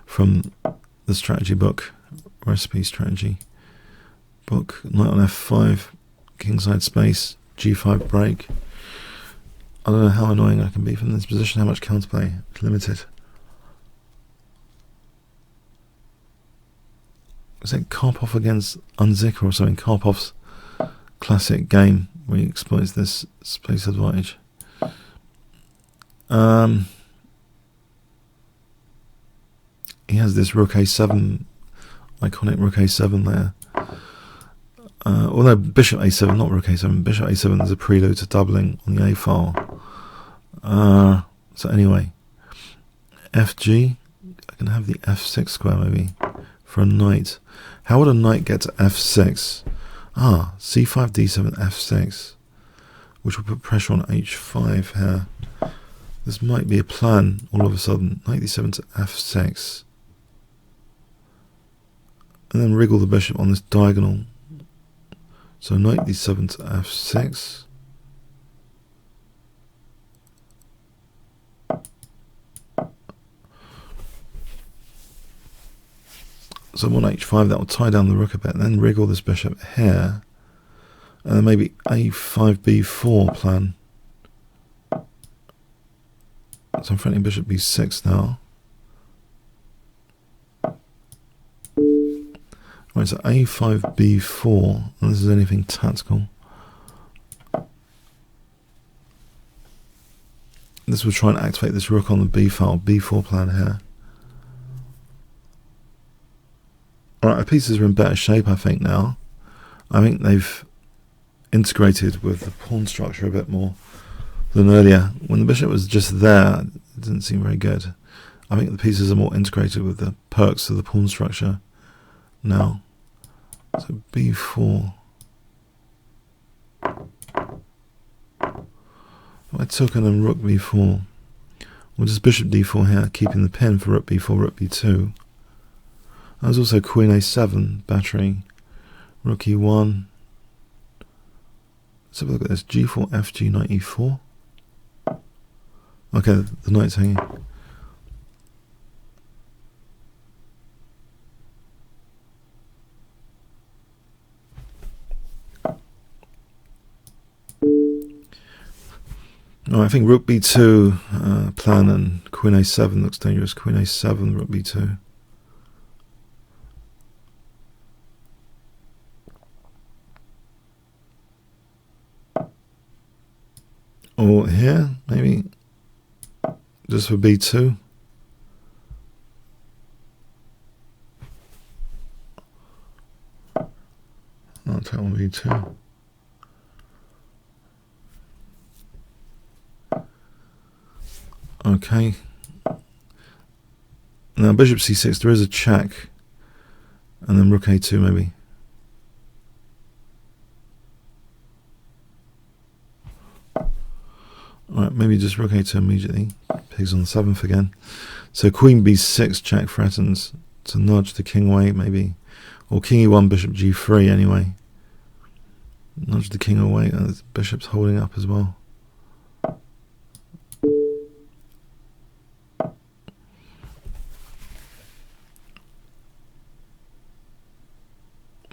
from the strategy book, recipe strategy book. Knight on f5, kingside space, g5 break. I don't know how annoying I can be from this position, how much counterplay. It's limited. Is it Karpov against Unzicker or something? Karpov's classic game where he exploits this space advantage. He has this rook a7, iconic rook a7 there. Although bishop a7, not rook a7, bishop a7 is a prelude to doubling on the a file. So anyway, fg, I can have the f6 square maybe for a knight. How would a knight get to f6? c5, d7, f6, which will put pressure on h5 here. This might be a plan all of a sudden. Knight d7 to f6. And then wriggle the bishop on this diagonal. So knight d7 to f6. So on h5, that will tie down the rook a bit, and then wriggle this bishop here. And then maybe a5, b4 plan. So I'm threatening bishop b6 now. Right, so a5, b4, and this is anything tactical. This will try and activate this rook on the b file, b4 plan here. Alright, our pieces are in better shape, I think, now. I think they've integrated with the pawn structure a bit more than earlier. When the bishop was just there, it didn't seem very good. I think the pieces are more integrated with the perks of the pawn structure now. So b4. If I took and then rook b4, or just bishop d4 here, keeping the pin for rook b4, rook b2. There's also queen a7, battering, rook e1. Let's have a look at this, g4, fg, knight e4. Okay, the knight's hanging. No, I think rook b2 plan and queen a7 looks dangerous. Queen a7, rook b2. Or here, maybe, just for b2. I'll take on b2. Okay. Now bishop c6, there is a check. And then rook a2 maybe. Alright, maybe just rook a2 immediately. Pigs on the 7th again. So queen b6 check threatens to nudge the king away maybe. Or king e1, bishop g3 anyway. Nudge the king away, and the bishop's holding up as well.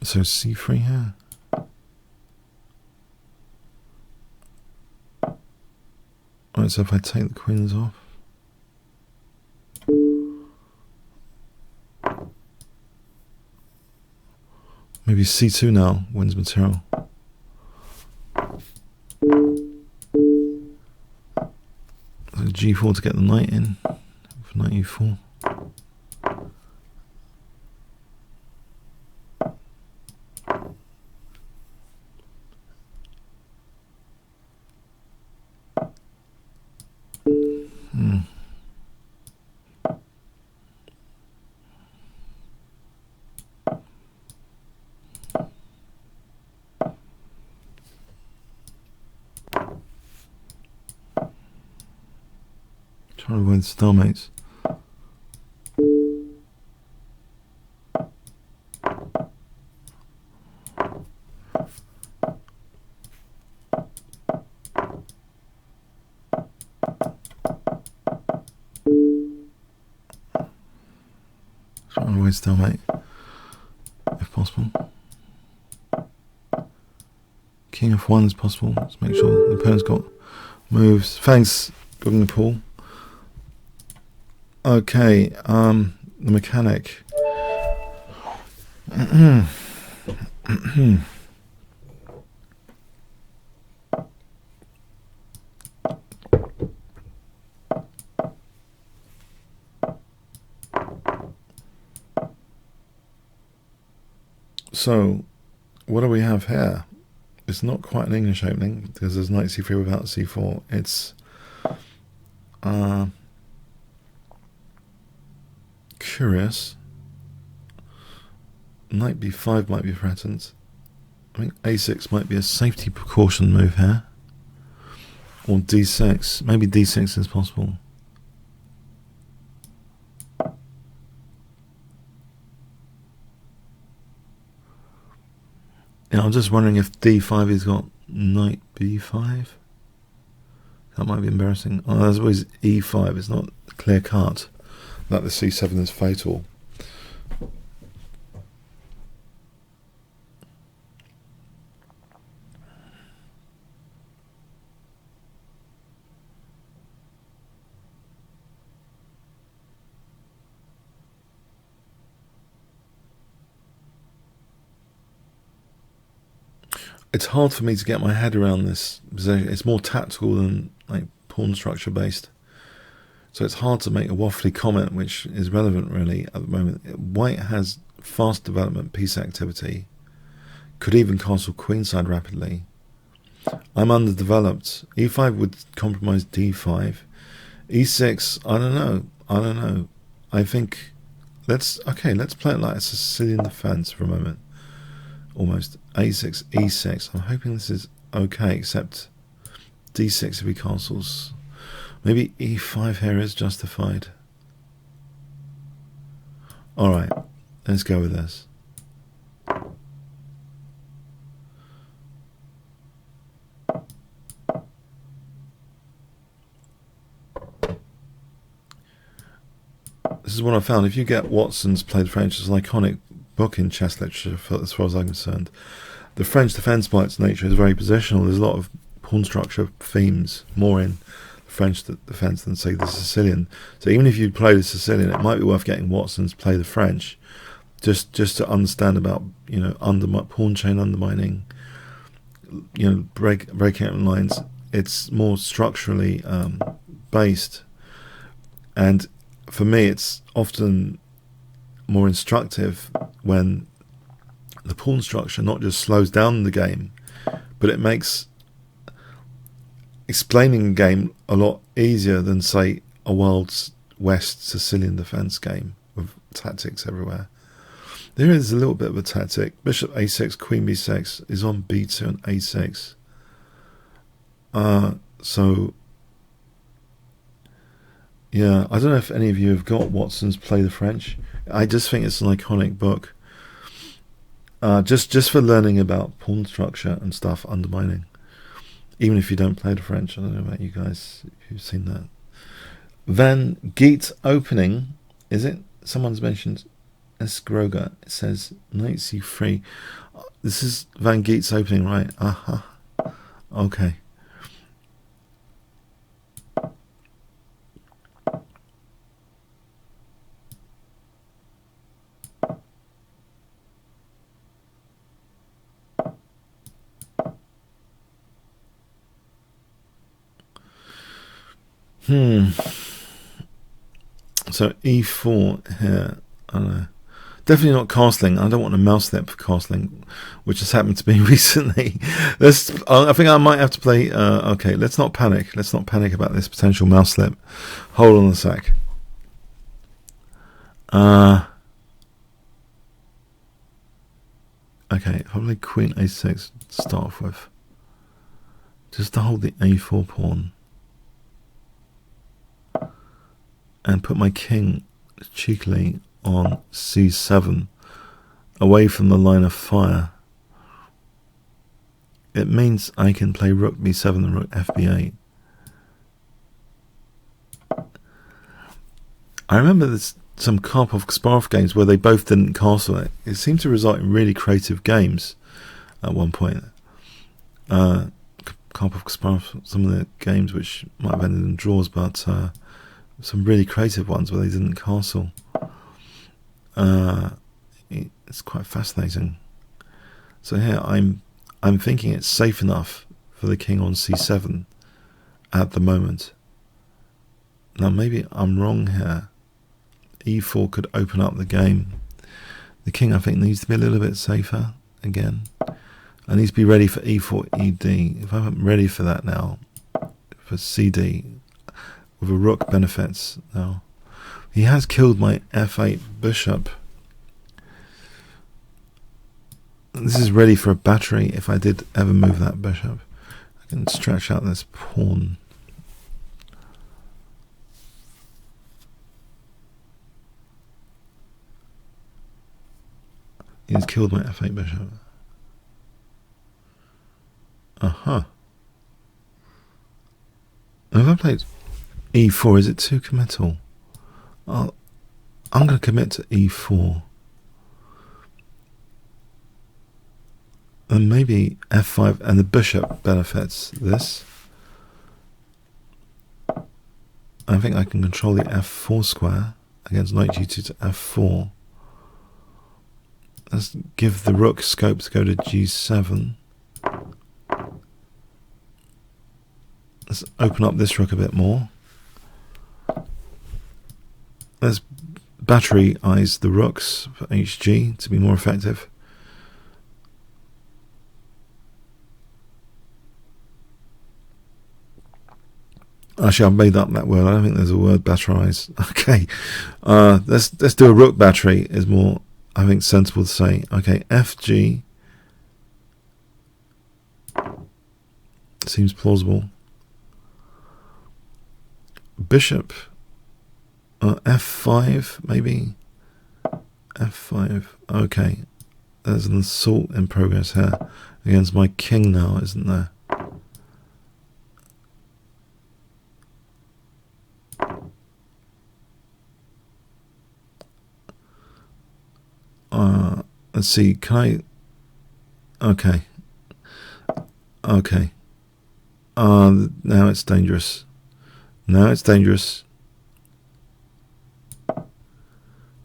So c3 here. Alright, so if I take the queens off. Maybe c2 now wins material. So g4 to get the knight in for knight e4. Trying to win stalemates. Trying to win stalemate, if possible. King f1 is possible. Let's make sure the opponent's got moves. Thanks, Guggen Paul. Okay, the mechanic. So, what do we have here? It's not quite an English opening because there's knight c3 without c4. It's curious. Knight b5 might be threatened. I think a6 might be a safety precaution move here. Or d6. Maybe d6 is possible. Yeah, I'm just wondering if d5 has got knight b5. That might be embarrassing. Oh, there's always e5. It's not clear cut that the c7 is fatal. It's hard for me to get my head around this position. It's more tactical than like pawn structure based. So it's hard to make a waffly comment which is relevant really at the moment. White has fast development piece activity. Could even castle queenside rapidly. I'm underdeveloped. e5 would compromise d5. e6, I don't know. I think let's play it like a Sicilian defense for a moment. Almost a6, e6. I'm hoping this is okay, except d6 if he castles. Maybe e5 here is justified. Alright, let's go with this. This is what I found. If you get Watson's Play the French, it's an iconic book in chess literature as far as I'm concerned. The French defense by its nature is very positional. There's a lot of pawn structure themes more in the French defense than say the Sicilian. So even if you play the Sicilian, it might be worth getting Watson's Play the French just to understand about, you know, pawn chain undermining, you know, breaking out lines. It's more structurally based, and for me it's often more instructive when the pawn structure not just slows down the game, but it makes explaining a game a lot easier than, say, a Wild West Sicilian defense game with tactics everywhere. There is a little bit of a tactic. Bishop a6, queen b6 is on b2 and a6. So yeah, I don't know if any of you have got Watson's Play the French. I just think it's an iconic book. Just for learning about pawn structure and stuff undermining. Even if you don't play the French. I don't know about you guys, if you've seen that. Van Geet opening, is it? Someone's mentioned Esgroga. It says knight c3. This is Van Geet's opening, right? Aha. Okay. So e4 here. I don't know. Definitely not castling. I don't want a mouse slip for castling, which has happened to me recently. I think I might have to play. Okay, let's not panic. Let's not panic about this potential mouse slip. Hold on a sec. Okay, probably queen a6 to start off with, just to hold the a4 pawn and put my king cheekily on c7 away from the line of fire. It means I can play rook b7 and rook fb8. I remember there's some Karpov-Kasparov games where they both didn't castle it. It seemed to result in really creative games at one point. Karpov-Kasparov, some of the games which might have ended in draws, but some really creative ones where they didn't castle. It's quite fascinating. So here I'm thinking it's safe enough for the king on c7 at the moment. Now maybe I'm wrong here. e4 could open up the game. The king, I think, needs to be a little bit safer again. I need to be ready for e4, ed. If I'm ready for that now, for cd, with a rook benefits now. He has killed my f8 bishop. This is ready for a battery if I did ever move that bishop. I can stretch out this pawn. He's killed my f8 bishop. And if I played e4, is it too committal? I'm going to commit to e4. And maybe f5, and the bishop benefits this. I think I can control the f4 square against knight g2 to f4. Let's give the rook scope to go to g7. Let's open up this rook a bit more. Let's battery-ize the rooks for hg to be more effective. Actually, I've made up that word. I don't think there's a word batterize. Okay, let's do a rook battery. Is more, I think, sensible to say. Okay, fg seems plausible. Bishop, f5 maybe. f5. Okay, there's an assault in progress here against my king now, isn't there? Let's see, can I... Okay. Okay. Now it's dangerous. Now it's dangerous.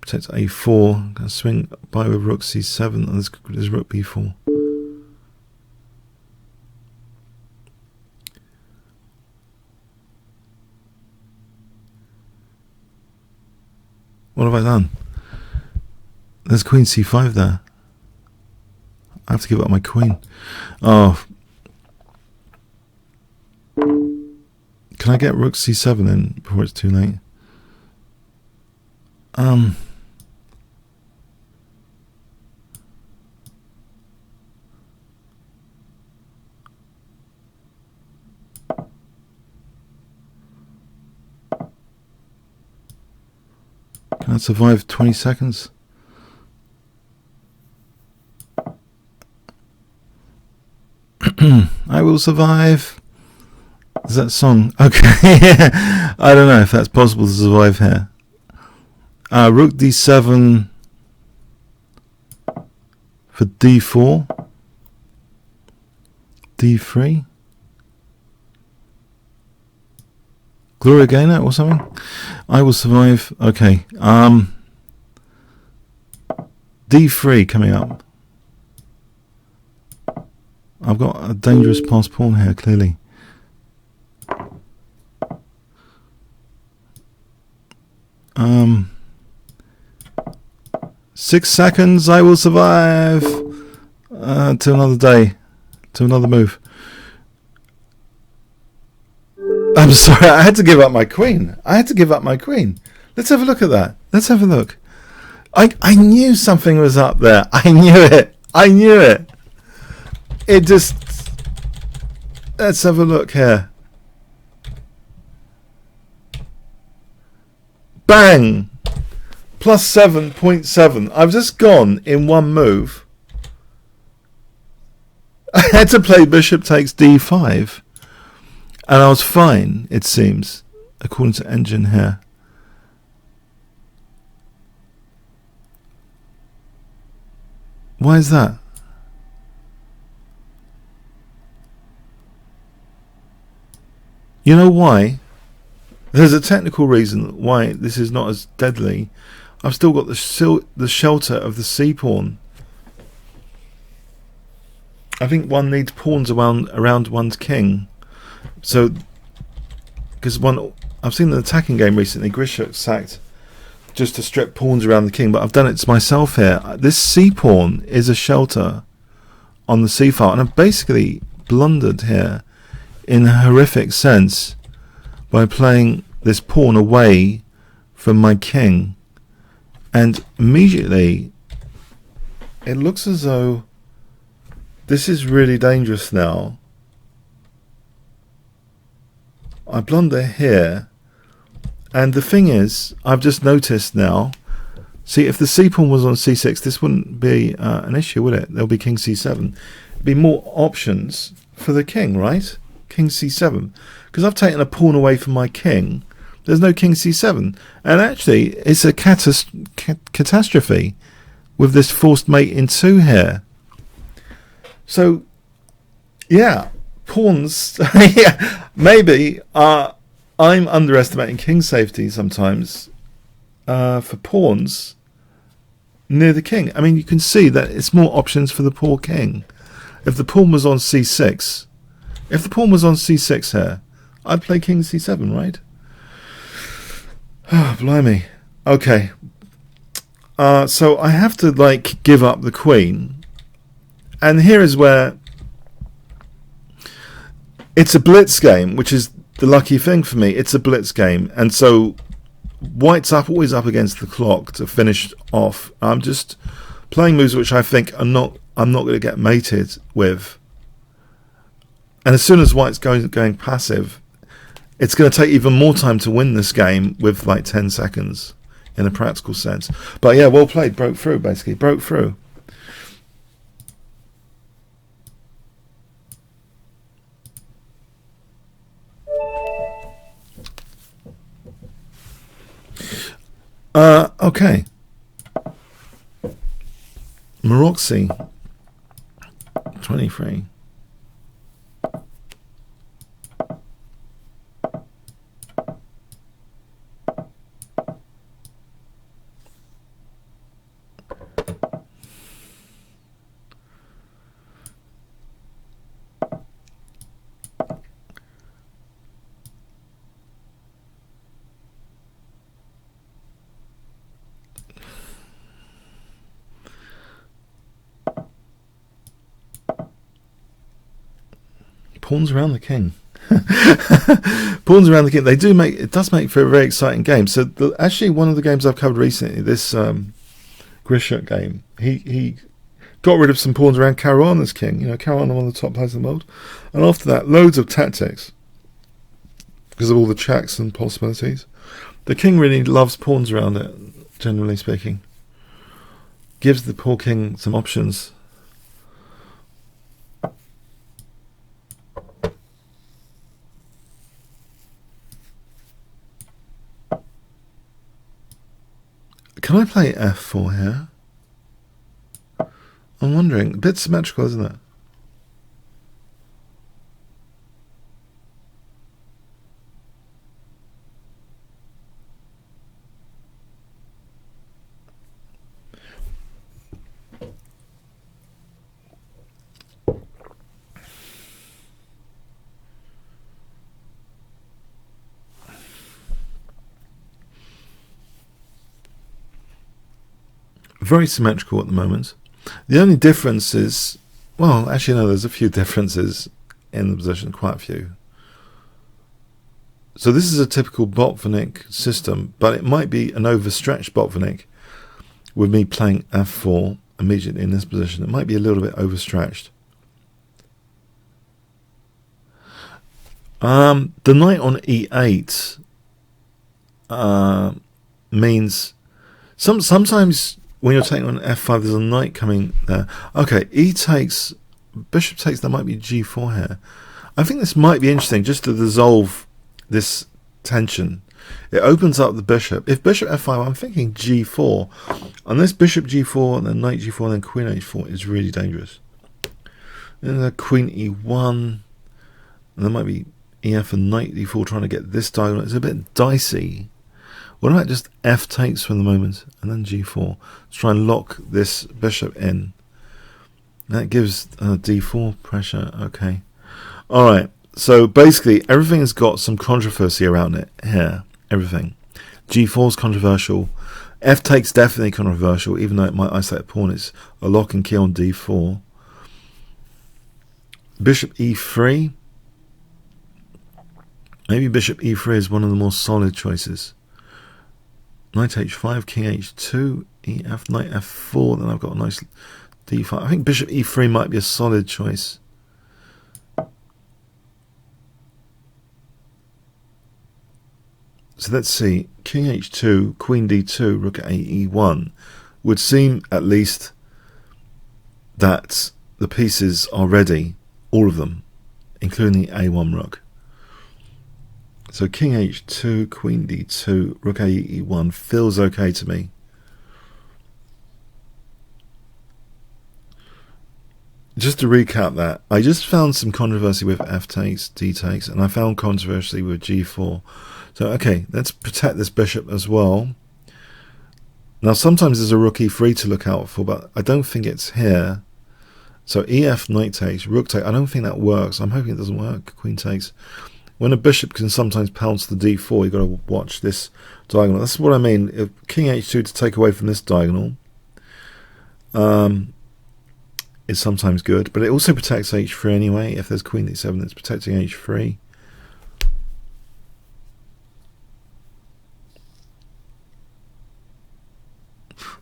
Protect a4. Gonna swing by with rook c7. And there's rook b4. What have I done? There's queen c5 there. I have to give up my queen. Oh. Can I get rook c7 in before it's too late? Can I survive 20 seconds? I will survive. Is that song? Okay. I don't know if that's possible to survive here. Rook d7 for d4. d3. Gloria Gaynor or something? I will survive. Okay. d3 coming up. I've got a dangerous passed pawn here, clearly. Um, 6 seconds, I will survive. To another day. To another move. I'm sorry, I had to give up my queen. I had to give up my queen. Let's have a look at that. Let's have a look. I knew something was up there. I knew it. I knew it. It just... Let's have a look here. Bang! Plus 7.7. I've just gone in one move. I had to play bishop takes d5. And I was fine, it seems, according to engine here. Why is that? You know why? There's a technical reason why this is not as deadly. I've still got the shelter of the c-pawn. I think one needs pawns around one's king. So, because I've seen an attacking game recently, Grisha sacked just to strip pawns around the king, but I've done it to myself here. This c-pawn is a shelter on the c file, and I've basically blundered here in a horrific sense by playing this pawn away from my king, and immediately it looks as though this is really dangerous now. I blunder here, and the thing is, I've just noticed now, see, if the c pawn was on c6, this wouldn't be an issue, would it? There'll be king c7. There'd be more options for the king, right? King c7. Because I've taken a pawn away from my king, there's no king c7. And actually, it's a catastrophe with this forced mate in 2 here. So, yeah, pawns, yeah, maybe I'm underestimating king safety sometimes for pawns near the king. I mean, you can see that it's more options for the poor king. If the pawn was on c6, if the pawn was on c6 here, I'd play king c7, right? Oh, blimey. Okay. So I have to, like, give up the queen. And here is where it's a blitz game, which is the lucky thing for me. It's a blitz game. And so white's always up against the clock to finish off. I'm just playing moves which I think I'm not going to get mated with. And as soon as white's going passive, it's going to take even more time to win this game with like 10 seconds in a practical sense. But yeah, well played. Broke through, basically. Broke through. Okay. Maroxy 23. Pawns around the king. Pawns around the king. They do make, it does make for a very exciting game. So actually, one of the games I've covered recently, this Grisha game, he got rid of some pawns around Caruana's king. You know, Caruana, one of the top players in the world. And after that, loads of tactics because of all the checks and possibilities. The king really loves pawns around it, generally speaking. Gives the poor king some options. Can I play f4 here? I'm wondering. A bit symmetrical, isn't it? Very symmetrical at the moment. The only difference is, well, actually no, there's a few differences in the position, quite a few. So this is a typical Botvinnik system, but it might be an overstretched Botvinnik with me playing f4 immediately in this position. It might be a little bit overstretched. The knight on e8 means sometimes when you're taking on f5, there's a knight coming there. Okay, e takes, bishop takes, there might be g4 here. I think this might be interesting just to dissolve this tension. It opens up the bishop. If bishop f5, I'm thinking g4. And this bishop g4, and then knight g4, and then queen h4 is really dangerous. Then the queen e1, and there might be ef and knight d4 trying to get this diagonal. It's a bit dicey. What about just f takes for the moment, and then g4? Let's try and lock this bishop in. That gives d4 pressure. Okay. Alright, so basically everything's got some controversy around it here. Everything. g4 is controversial. F takes definitely controversial, even though it might isolate a pawn. It's a lock and key on d4. Bishop e3. Maybe bishop e3 is one of the more solid choices. Knight h5, king h2, ef, knight f4. Then I've got a nice d5. I think bishop e3 might be a solid choice. So let's see. King h2, queen d2, rook at e1 would seem at least that the pieces are ready, all of them, including the a1 rook. So king h2, queen d2, rook a e1 feels okay to me. Just to recap that, I just found some controversy with f takes, d takes, and I found controversy with g4. So okay, let's protect this bishop as well. Now sometimes there's a rook e3 to look out for, but I don't think it's here. So ef, knight takes, rook takes, I don't think that works. I'm hoping it doesn't work. Queen takes. When a bishop can sometimes pounce the d4, you've got to watch this diagonal. That's what I mean. If king h2 to take away from this diagonal is sometimes good, but it also protects h3 anyway. If there's queen d7, it's protecting h3.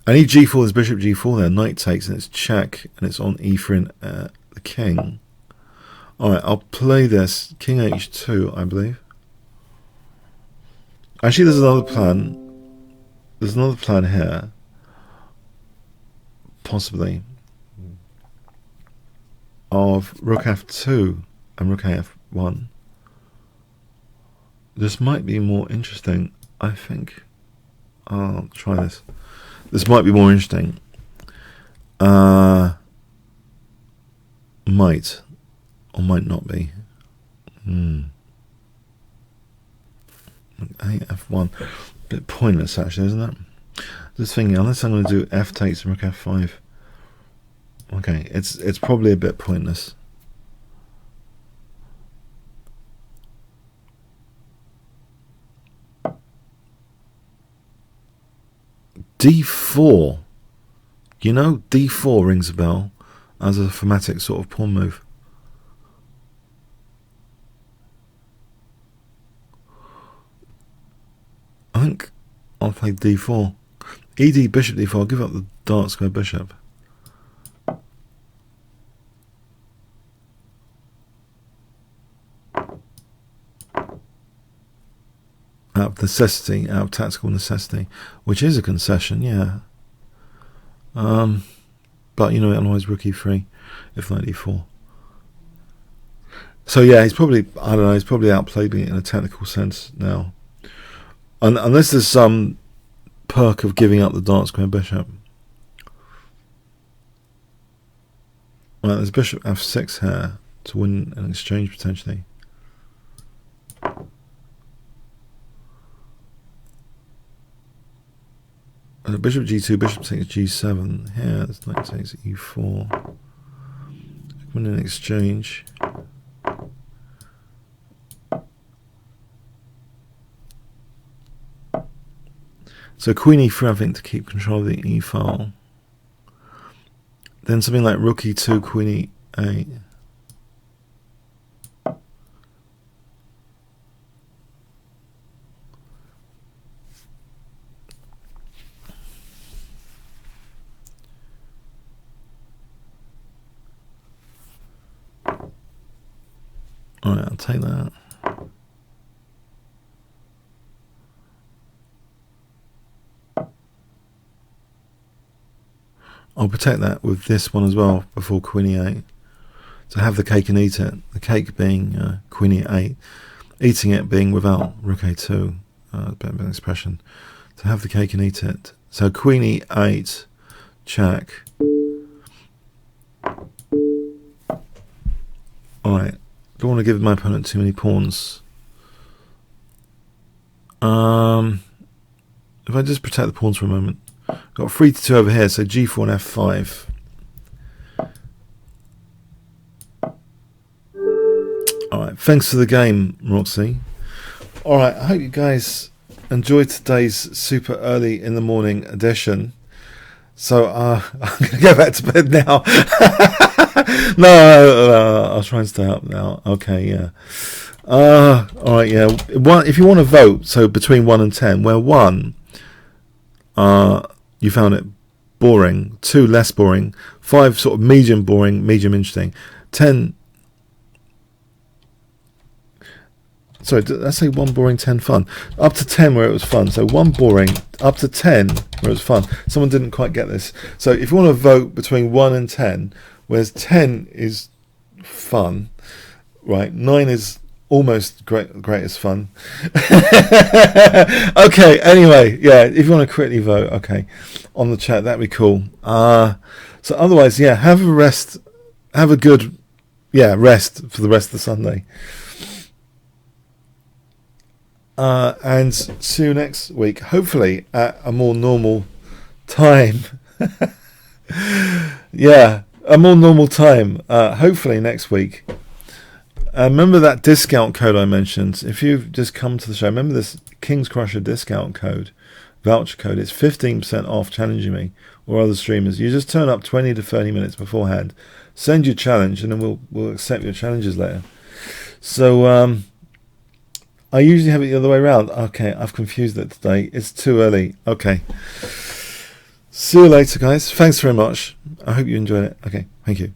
I need g4, there's bishop g4 there, knight takes, and it's check, and it's on e3 and the king. Alright, I'll play this. King h2, I believe. Actually, there's another plan. There's another plan here. Possibly. Of rook f2 and rook af1. This might be more interesting, I think. I'll try this. This might be more interesting. Might. Or might not be. F1. Bit pointless actually, isn't it? Just thinking, unless I'm going to do f takes and rook f5. Okay, it's probably a bit pointless. d4. You know, d4 rings a bell as a thematic sort of pawn move. I think I'll play d4. Ed bishop d4. I'll give up the dark square bishop. Out of necessity, out of tactical necessity, which is a concession, yeah. But you know, otherwise rook e3, if knight e4. So yeah, he's probably, I don't know, he's probably outplayed me in a technical sense now. Unless there's some perk of giving up the dark square bishop. Right, there's bishop f6 here to win an exchange potentially. And bishop g2, bishop takes g7. Here, this knight takes e4. Win an exchange. So queen e3, I think, to keep control of the e file. Then something like rook e2, queen e8. Alright, I'll take that. I'll protect that with this one as well before queen e8. To have the cake and eat it. The cake being queen e8. Eating it being without rook a2. A bit of an expression. To have the cake and eat it. So queen e8, check. Alright. Don't want to give my opponent too many pawns. If I just protect the pawns for a moment. Got 3 to 2 over here, so g4 and f5. Alright, thanks for the game, Roxy. Alright, I hope you guys enjoyed today's super early in the morning edition. So I'm going to go back to bed now. No, I'll try and stay up now. Okay, yeah. All right, yeah. If you want to vote, so between 1 and 10, where 1, you found it boring, 2 less boring, 5 sort of medium boring, medium interesting, 10. Sorry, did I say 1 boring, 10 fun? Up to 10 where it was fun. So 1 boring, up to 10 where it was fun. Someone didn't quite get this. So if you want to vote between 1 and 10, whereas 10 is fun, right? 9 is almost greatest fun. Okay, anyway, yeah, if you want to quickly vote, okay, on the chat, that'd be cool. So otherwise, yeah, have a rest. Have a good, rest for the rest of the Sunday. And see you next week, hopefully at a more normal time. Yeah, a more normal time, hopefully next week. Remember that discount code I mentioned? If you've just come to the show, remember this Kingscrusher discount code, voucher code. It's 15% off challenging me or other streamers. You just turn up 20 to 30 minutes beforehand, send your challenge, and then we'll accept your challenges later. So I usually have it the other way around. Okay, I've confused it today. It's too early. Okay. See you later, guys. Thanks very much. I hope you enjoyed it. Okay, thank you.